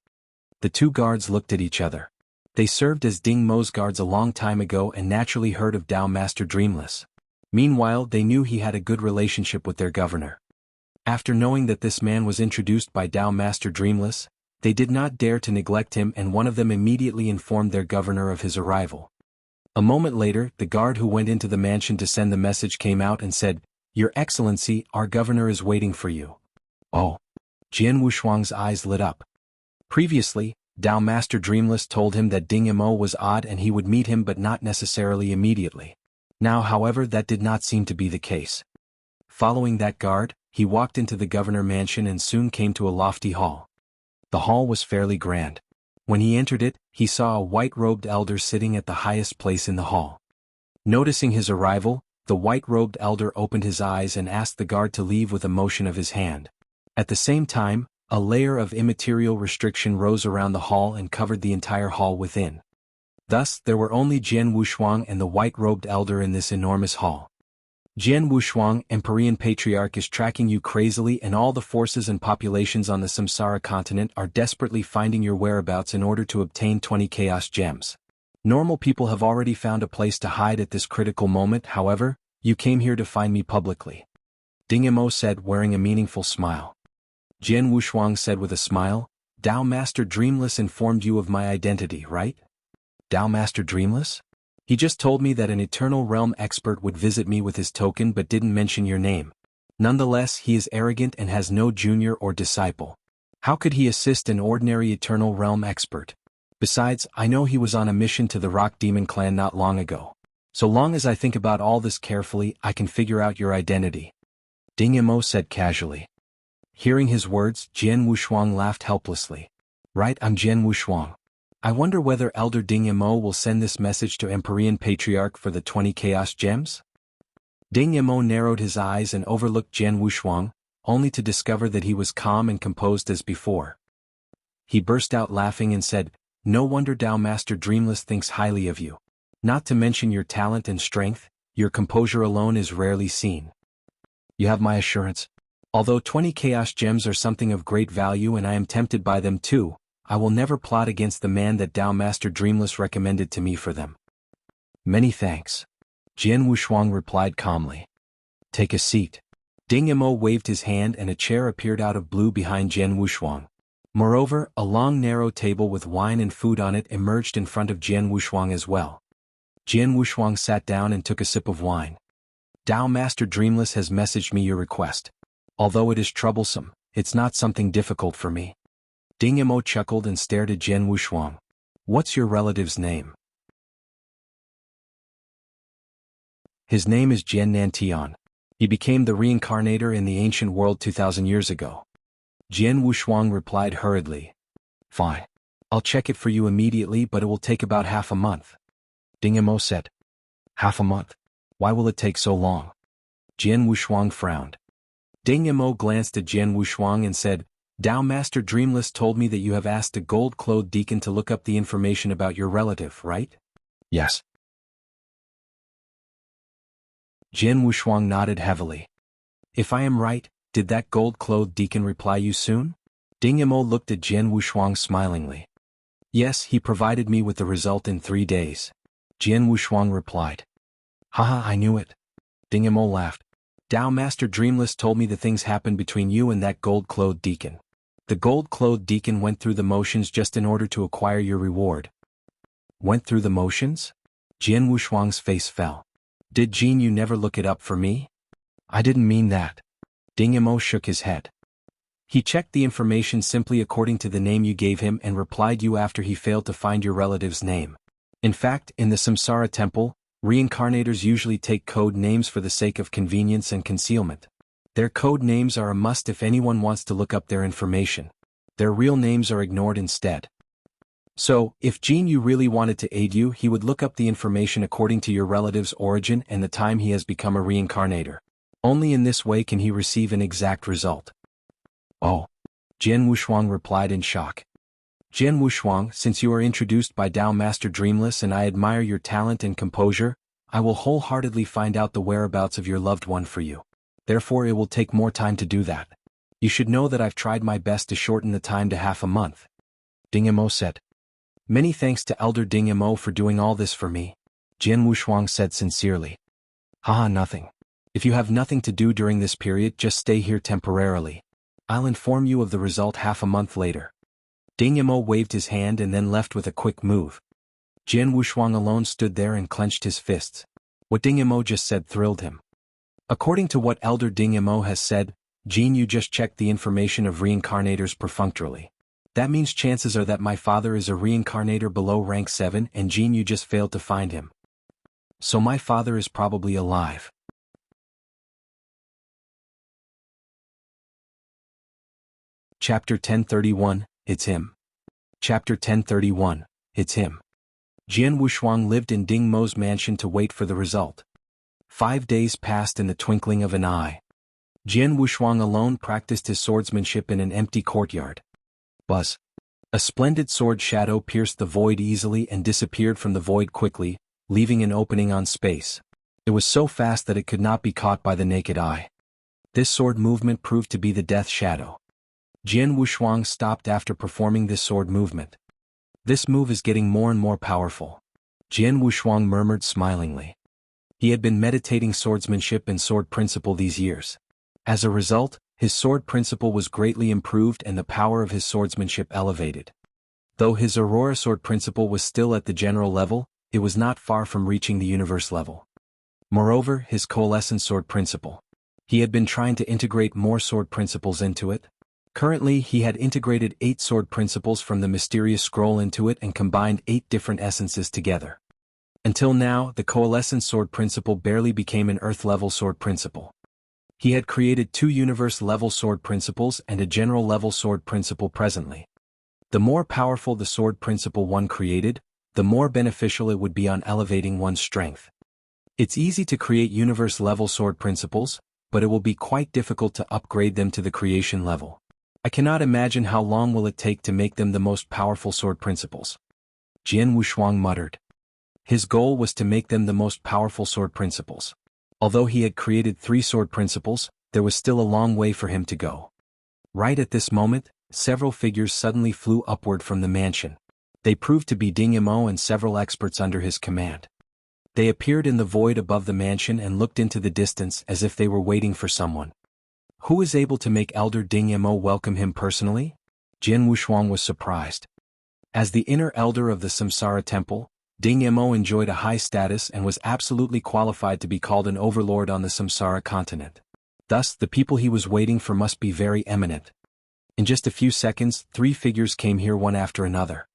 The two guards looked at each other. They served as Ding Mo's guards a long time ago and naturally heard of Dao Master Dreamless. Meanwhile, they knew he had a good relationship with their governor. After knowing that this man was introduced by Dao Master Dreamless, they did not dare to neglect him and one of them immediately informed their governor of his arrival. A moment later, the guard who went into the mansion to send the message came out and said, "Your Excellency, our governor is waiting for you." Oh. Jian Wushuang's eyes lit up. Previously, Dao Master Dreamless told him that Ding Mo was odd and he would meet him but not necessarily immediately. Now, however, that did not seem to be the case. Following that guard, he walked into the governor mansion and soon came to a lofty hall. The hall was fairly grand. When he entered it, he saw a white-robed elder sitting at the highest place in the hall. Noticing his arrival, the white-robed elder opened his eyes and asked the guard to leave with a motion of his hand. At the same time, a layer of immaterial restriction rose around the hall and covered the entire hall within. Thus, there were only Jian Wushuang and the white-robed elder in this enormous hall. Jian Wushuang, Empyrean Patriarch is tracking you crazily and all the forces and populations on the Samsara continent are desperately finding your whereabouts in order to obtain 20 Chaos Gems. Normal people have already found a place to hide at this critical moment, however, you came here to find me publicly. Ding Mo said, wearing a meaningful smile. Jian Wushuang said with a smile, Dao Master Dreamless informed you of my identity, right? Dao Master Dreamless? He just told me that an Eternal Realm expert would visit me with his token but didn't mention your name. Nonetheless, he is arrogant and has no junior or disciple. How could he assist an ordinary Eternal Realm expert? Besides, I know he was on a mission to the Rock Demon clan not long ago. So long as I think about all this carefully, I can figure out your identity. Ding Mo said casually. Hearing his words, Jian Wushuang laughed helplessly. Right, I'm Jian Wushuang. I wonder whether Elder Ding Mo will send this message to Empyrean Patriarch for the 20 Chaos Gems? Ding Mo narrowed his eyes and overlooked Jian Wushuang, only to discover that he was calm and composed as before. He burst out laughing and said, No wonder Dao Master Dreamless thinks highly of you. Not to mention your talent and strength, your composure alone is rarely seen. You have my assurance. Although 20 Chaos Gems are something of great value and I am tempted by them too, I will never plot against the man that Dao Master Dreamless recommended to me for them. Many thanks. Jian Wushuang replied calmly. Take a seat. Ding Mo waved his hand and a chair appeared out of blue behind Jian Wushuang. Moreover, a long narrow table with wine and food on it emerged in front of Jian Wushuang as well. Jian Wushuang sat down and took a sip of wine. Dao Master Dreamless has messaged me your request. Although it is troublesome, it's not something difficult for me. Ding Mo chuckled and stared at Jian Wushuang. What's your relative's name? His name is Jian Nantian. He became the reincarnator in the ancient world 2,000 years ago. Jian Wushuang replied hurriedly. Fine. I'll check it for you immediately but it will take about half a month. Ding Mo said. Half a month? Why will it take so long? Jian Wushuang frowned. Ding Mo glanced at Jian Wushuang and said, Dao Master Dreamless told me that you have asked a gold-clothed deacon to look up the information about your relative, right? Yes. Jian Wushuang nodded heavily. If I am right, did that gold-clothed deacon reply you soon? Ding Imo looked at Jian Wushuang smilingly. Yes, he provided me with the result in 3 days. Jian Wushuang replied. Haha, I knew it. Ding Imo laughed. Dao Master Dreamless told me the things happened between you and that gold-clothed deacon. The gold-clothed deacon went through the motions just in order to acquire your reward. Went through the motions? Jian Wushuang's face fell. Did Jin you never look it up for me? I didn't mean that. Ding Imo shook his head. He checked the information simply according to the name you gave him and replied you after he failed to find your relative's name. In fact, in the Samsara temple, reincarnators usually take code names for the sake of convenience and concealment. Their code names are a must if anyone wants to look up their information. Their real names are ignored instead. So, if Jin Yu really wanted to aid you, he would look up the information according to your relative's origin and the time he has become a reincarnator. Only in this way can he receive an exact result. Oh. Jian Wushuang replied in shock. Jian Wushuang, since you are introduced by Dao Master Dreamless and I admire your talent and composure, I will wholeheartedly find out the whereabouts of your loved one for you. Therefore it will take more time to do that. You should know that I've tried my best to shorten the time to half a month. Ding Imo said. Many thanks to Elder Ding Imo for doing all this for me. Jian Wushuang said sincerely. Haha, nothing. If you have nothing to do during this period, just stay here temporarily. I'll inform you of the result half a month later. Ding Imo waved his hand and then left with a quick move. Jian Wushuang alone stood there and clenched his fists. What Ding Imo just said thrilled him. According to what Elder Ding Imo has said, Jin Yu just checked the information of reincarnators perfunctorily. That means chances are that my father is a reincarnator below rank 7 and Jin Yu just failed to find him. So my father is probably alive. Chapter 1031, It's Him. Chapter 1031, It's Him. Jian Wushuang lived in Ding Mo's mansion to wait for the result. 5 days passed in the twinkling of an eye. Jian Wushuang alone practiced his swordsmanship in an empty courtyard. Buzz. A splendid sword shadow pierced the void easily and disappeared from the void quickly, leaving an opening on space. It was so fast that it could not be caught by the naked eye. This sword movement proved to be the death shadow. Jian Wushuang stopped after performing this sword movement. This move is getting more and more powerful. Jian Wushuang murmured smilingly. He had been meditating swordsmanship and sword principle these years. As a result, his sword principle was greatly improved and the power of his swordsmanship elevated. Though his Aurora sword principle was still at the general level, it was not far from reaching the universe level. Moreover, his coalescent sword principle. He had been trying to integrate more sword principles into it. Currently, he had integrated 8 sword principles from the mysterious scroll into it and combined 8 different essences together. Until now, the coalescent sword principle barely became an earth-level sword principle. He had created 2 universe-level sword principles and a general-level sword principle presently. The more powerful the sword principle one created, the more beneficial it would be on elevating one's strength. It's easy to create universe-level sword principles, but it will be quite difficult to upgrade them to the creation level. I cannot imagine how long will it take to make them the most powerful sword principles. Jian Wushuang muttered. His goal was to make them the most powerful sword principles. Although he had created 3 sword principles, there was still a long way for him to go. Right at this moment, several figures suddenly flew upward from the mansion. They proved to be Ding Imo and several experts under his command. They appeared in the void above the mansion and looked into the distance as if they were waiting for someone. Who is able to make Elder Ding Imo welcome him personally? Jian Wushuang was surprised. As the inner elder of the Samsara temple, Ding Imo enjoyed a high status and was absolutely qualified to be called an overlord on the Samsara continent. Thus, the people he was waiting for must be very eminent. In just a few seconds, 3 figures came here one after another.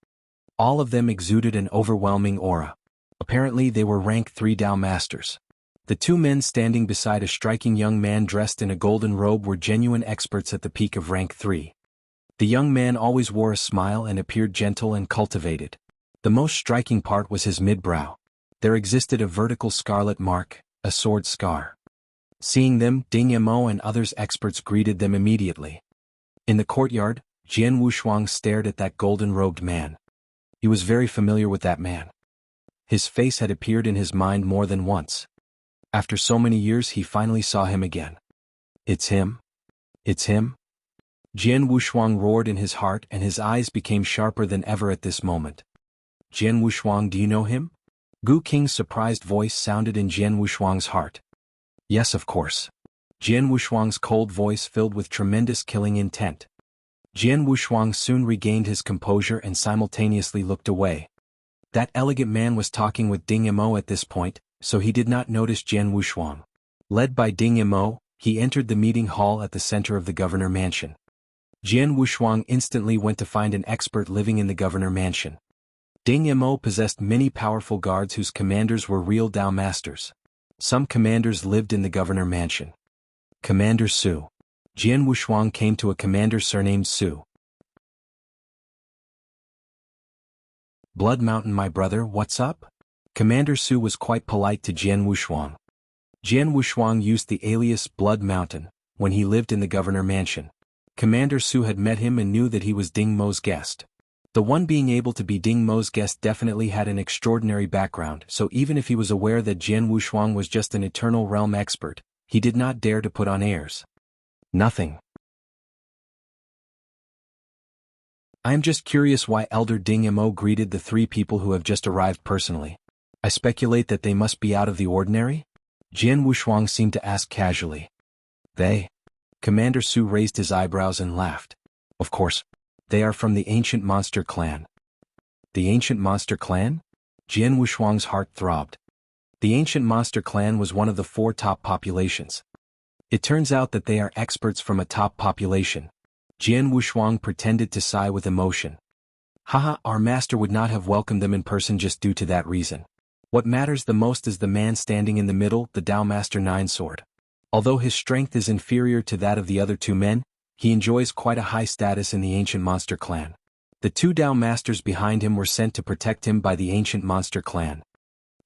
All of them exuded an overwhelming aura. Apparently they were rank 3 Dao Masters. The 2 men standing beside a striking young man dressed in a golden robe were genuine experts at the peak of rank 3. The young man always wore a smile and appeared gentle and cultivated. The most striking part was his mid-brow. There existed a vertical scarlet mark, a sword scar. Seeing them, Ding Imo and others experts greeted them immediately. In the courtyard, Jian Wushuang stared at that golden-robed man. He was very familiar with that man. His face had appeared in his mind more than once. After so many years he finally saw him again. It's him? It's him? Jian Wushuang roared in his heart and his eyes became sharper than ever at this moment. Jian Wushuang, do you know him? Gu Qing's surprised voice sounded in Jian Wushuang's heart. Yes, of course. Jian Wushuang's cold voice filled with tremendous killing intent. Jian Wushuang soon regained his composure and simultaneously looked away. That elegant man was talking with Ding Yimo at this point, so he did not notice Jian Wushuang. Led by Ding Yimo, he entered the meeting hall at the center of the governor mansion. Jian Wushuang instantly went to find an expert living in the governor mansion. Ding Yimo possessed many powerful guards whose commanders were real Dao masters. Some commanders lived in the governor mansion. Commander Su. Jian Wushuang came to a commander surnamed Su. Blood Mountain, my brother, what's up? Commander Su was quite polite to Jian Wushuang. Jian Wushuang used the alias Blood Mountain when he lived in the governor mansion. Commander Su had met him and knew that he was Ding Mo's guest. The one being able to be Ding Mo's guest definitely had an extraordinary background, so even if he was aware that Jian Wushuang was just an Eternal Realm expert, he did not dare to put on airs. Nothing. I am just curious why Elder Ding Yimo greeted the three people who have just arrived personally. I speculate that they must be out of the ordinary? Jian Wushuang seemed to ask casually. They? Commander Su raised his eyebrows and laughed. Of course. They are from the Ancient Monster Clan. The Ancient Monster Clan? Jian Wushuang's heart throbbed. The Ancient Monster Clan was one of the 4 top populations. It turns out that they are experts from a top population. Jian Wushuang pretended to sigh with emotion. Haha, our master would not have welcomed them in person just due to that reason. What matters the most is the man standing in the middle, the Dao Master Nine Sword. Although his strength is inferior to that of the other 2 men, he enjoys quite a high status in the Ancient Monster Clan. The 2 Dao Masters behind him were sent to protect him by the Ancient Monster Clan.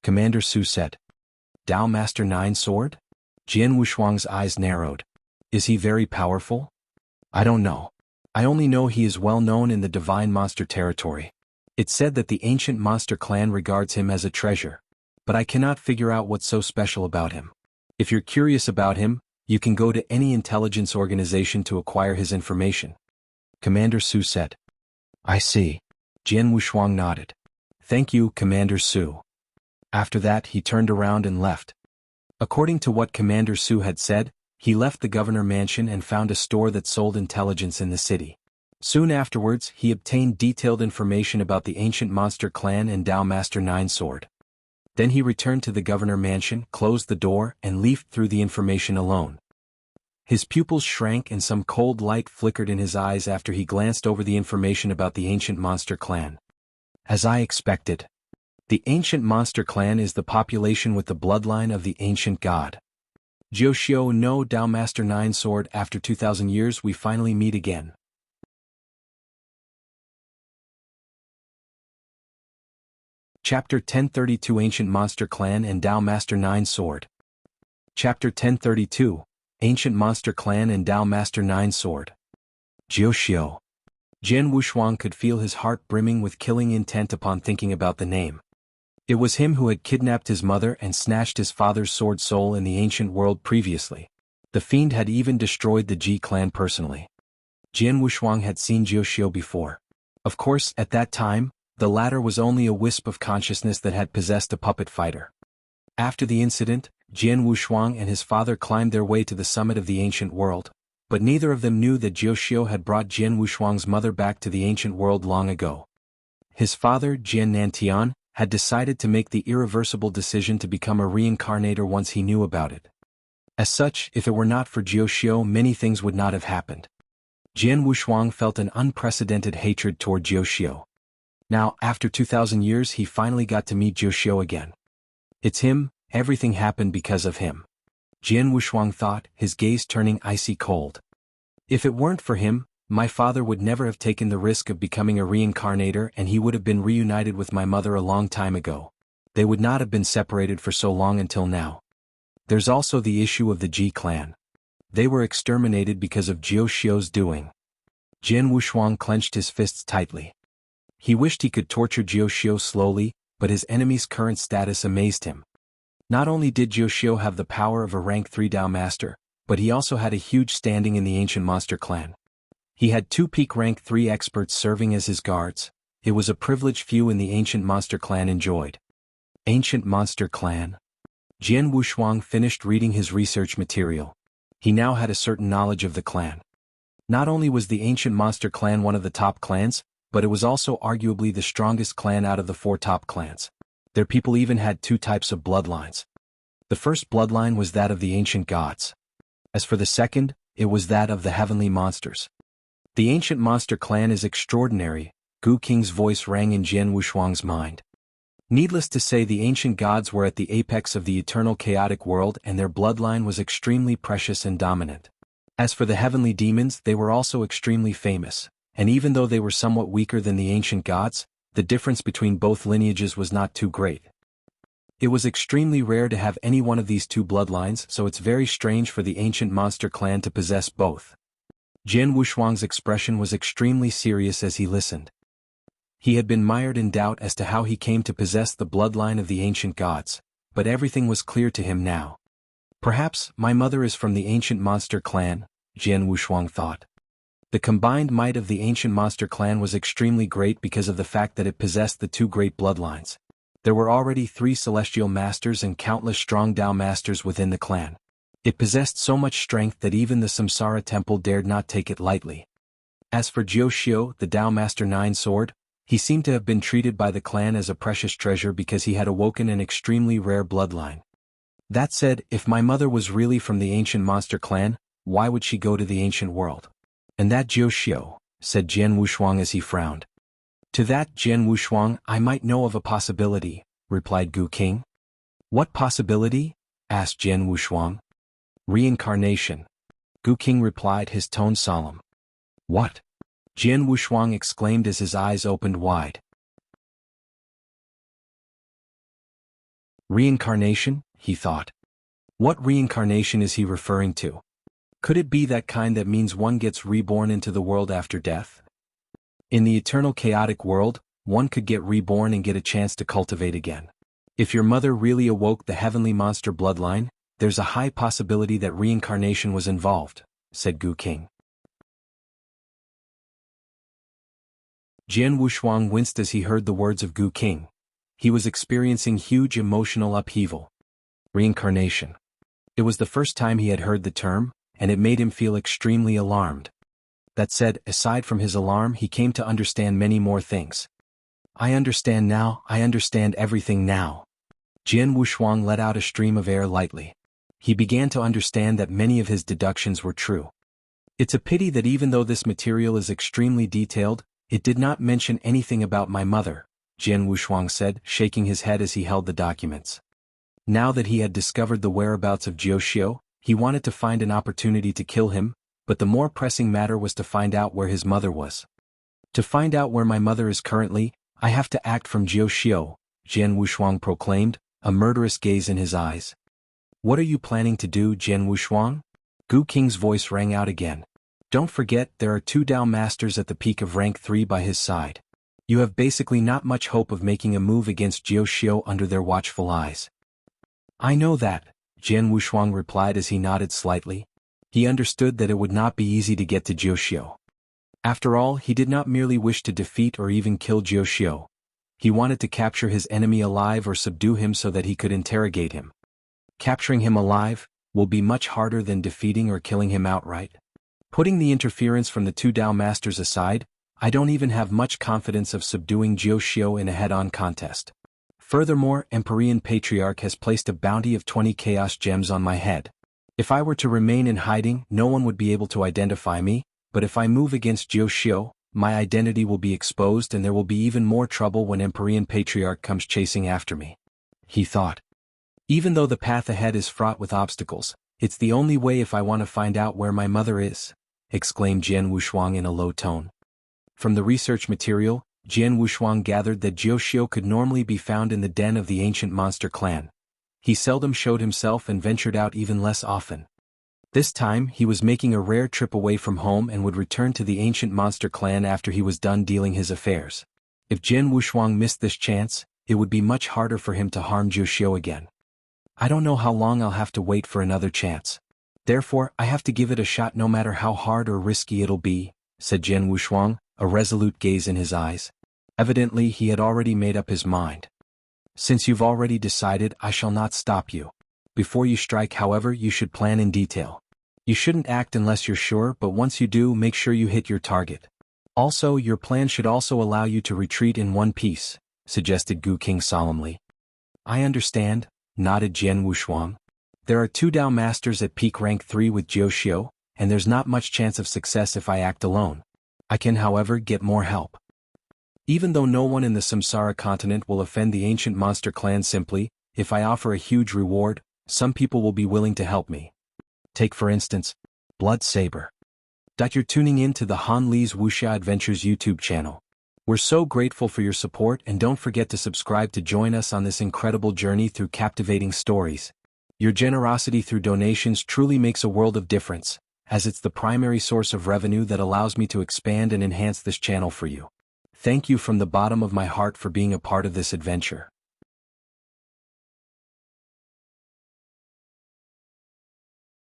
Commander Su said. Dao Master Nine Sword? Jian Wushuang's eyes narrowed. Is he very powerful? I don't know. I only know he is well known in the Divine Monster territory. It's said that the Ancient Monster Clan regards him as a treasure. But I cannot figure out what's so special about him. If you're curious about him, you can go to any intelligence organization to acquire his information. Commander Su said. I see. Jian Wushuang nodded. Thank you, Commander Su. After that he turned around and left. According to what Commander Su had said, he left the governor mansion and found a store that sold intelligence in the city. Soon afterwards he obtained detailed information about the Ancient Monster Clan and Dao Master Nine Sword. Then he returned to the governor mansion, closed the door, and leafed through the information alone. His pupils shrank and some cold light flickered in his eyes after he glanced over the information about the Ancient Monster Clan. As I expected. The Ancient Monster Clan is the population with the bloodline of the Ancient God. Jiuxiu no Dao Master Nine Sword, after 2,000 years we finally meet again. Chapter 1032 Ancient Monster Clan and Dao Master Nine Sword. Chapter 1032 Ancient Monster Clan and Dao Master Nine Sword. Jiuxiu. Jian Wushuang could feel his heart brimming with killing intent upon thinking about the name. It was him who had kidnapped his mother and snatched his father's sword soul in the ancient world previously. The fiend had even destroyed the Ji clan personally. Jian Wushuang had seen Jiuxiu before. Of course, at that time, the latter was only a wisp of consciousness that had possessed a puppet fighter. After the incident, Jian Wushuang and his father climbed their way to the summit of the ancient world, but neither of them knew that Jiuxiu had brought Jian Wushuang's mother back to the ancient world long ago. His father, Jian Nantian, had decided to make the irreversible decision to become a reincarnator once he knew about it. As such, if it were not for Jiuxiu, many things would not have happened. Jian Wushuang felt an unprecedented hatred toward Jiuxiu. Now, after 2,000 years he finally got to meet Jiuxiu again. It's him, everything happened because of him. Jian Wushuang thought, his gaze turning icy cold. If it weren't for him, my father would never have taken the risk of becoming a reincarnator and he would have been reunited with my mother a long time ago. They would not have been separated for so long until now. There's also the issue of the Ji clan. They were exterminated because of Jiuxiu's doing. Jian Wushuang clenched his fists tightly. He wished he could torture Jiuxiu slowly, but his enemy's current status amazed him. Not only did Jianghu have the power of a rank 3 Dao Master, but he also had a huge standing in the ancient monster clan. He had 2 peak rank 3 experts serving as his guards. It was a privilege few in the ancient monster clan enjoyed. Ancient monster clan. Jian Wushuang finished reading his research material. He now had a certain knowledge of the clan. Not only was the ancient monster clan one of the top clans, but it was also arguably the strongest clan out of the 4 top clans. Their people even had 2 types of bloodlines. The first bloodline was that of the ancient gods. As for the second, it was that of the heavenly monsters. The ancient monster clan is extraordinary, Gu Qing's voice rang in Jian Wushuang's mind. Needless to say, the ancient gods were at the apex of the eternal chaotic world and their bloodline was extremely precious and dominant. As for the heavenly demons, they were also extremely famous, and even though they were somewhat weaker than the ancient gods, the difference between both lineages was not too great. It was extremely rare to have any one of these 2 bloodlines, so it's very strange for the ancient monster clan to possess both. Jian Wushuang's expression was extremely serious as he listened. He had been mired in doubt as to how he came to possess the bloodline of the ancient gods, but everything was clear to him now. Perhaps my mother is from the ancient monster clan, Jian Wushuang thought. The combined might of the ancient monster clan was extremely great because of the fact that it possessed the 2 great bloodlines. There were already 3 celestial masters and countless strong Dao masters within the clan. It possessed so much strength that even the Samsara temple dared not take it lightly. As for Jianghu, the Dao Master 9 sword, he seemed to have been treated by the clan as a precious treasure because he had awoken an extremely rare bloodline. That said, if my mother was really from the ancient monster clan, why would she go to the ancient world? And that Jianghu, said Jian Wushuang as he frowned. To that, Jian Wushuang, I might know of a possibility, replied Gu Qing. What possibility? Asked Jian Wushuang. Reincarnation. Gu Qing replied, his tone solemn. What? Jian Wushuang exclaimed as his eyes opened wide. Reincarnation, he thought. What reincarnation is he referring to? Could it be that kind that means one gets reborn into the world after death? In the eternal chaotic world, one could get reborn and get a chance to cultivate again. If your mother really awoke the heavenly monster bloodline, there's a high possibility that reincarnation was involved, said Gu Qing. Jian Wushuang winced as he heard the words of Gu Qing. He was experiencing huge emotional upheaval. Reincarnation. It was the first time he had heard the term, and it made him feel extremely alarmed. That said, aside from his alarm, he came to understand many more things. I understand now, I understand everything now. Jian Wushuang let out a stream of air lightly. He began to understand that many of his deductions were true. It's a pity that even though this material is extremely detailed, it did not mention anything about my mother, Jian Wushuang said, shaking his head as he held the documents. Now that he had discovered the whereabouts of Jianghu, he wanted to find an opportunity to kill him, but the more pressing matter was to find out where his mother was. To find out where my mother is currently, I have to act from Jianghu, Jian Wushuang proclaimed, a murderous gaze in his eyes. What are you planning to do, Jian Wushuang? Gu Qing's voice rang out again. Don't forget, there are 2 Dao Masters at the peak of rank 3 by his side. You have basically not much hope of making a move against Jianghu under their watchful eyes. I know that, Jian Wushuang replied as he nodded slightly. He understood that it would not be easy to get to Jianghu. After all, he did not merely wish to defeat or even kill Jianghu. He wanted to capture his enemy alive or subdue him so that he could interrogate him. Capturing him alive will be much harder than defeating or killing him outright. Putting the interference from the 2 Dao Masters aside, I don't even have much confidence of subduing Jianghu in a head-on contest. Furthermore, Empyrean Patriarch has placed a bounty of 20 Chaos Gems on my head. If I were to remain in hiding, no one would be able to identify me, but if I move against Jianghu, my identity will be exposed and there will be even more trouble when Empyrean Patriarch comes chasing after me. He thought. Even though the path ahead is fraught with obstacles, it's the only way if I want to find out where my mother is, exclaimed Jian Wushuang in a low tone. From the research material, Jian Wushuang gathered that Jianghu could normally be found in the den of the ancient monster clan. He seldom showed himself and ventured out even less often. This time, he was making a rare trip away from home and would return to the ancient monster clan after he was done dealing his affairs. If Jian Wushuang missed this chance, it would be much harder for him to harm Jianghu again. I don't know how long I'll have to wait for another chance. Therefore, I have to give it a shot no matter how hard or risky it'll be, said Jianghu Shuang, a resolute gaze in his eyes. Evidently he had already made up his mind. Since you've already decided, I shall not stop you. Before you strike, however, you should plan in detail. You shouldn't act unless you're sure, but once you do, make sure you hit your target. Also, your plan should also allow you to retreat in one piece, suggested Gu King solemnly. I understand, nodded Jianghu Shuang. There are 2 Dao Masters at peak rank 3 with Jiuxiu, and there's not much chance of success if I act alone. I can, however, get more help. Even though no one in the Samsara continent will offend the ancient monster clan simply, if I offer a huge reward, some people will be willing to help me. Take for instance, Blood Saber. You're tuning in to the Han Li's Wuxia Adventures YouTube channel. We're so grateful for your support, and don't forget to subscribe to join us on this incredible journey through captivating stories. Your generosity through donations truly makes a world of difference, as it's the primary source of revenue that allows me to expand and enhance this channel for you. Thank you from the bottom of my heart for being a part of this adventure.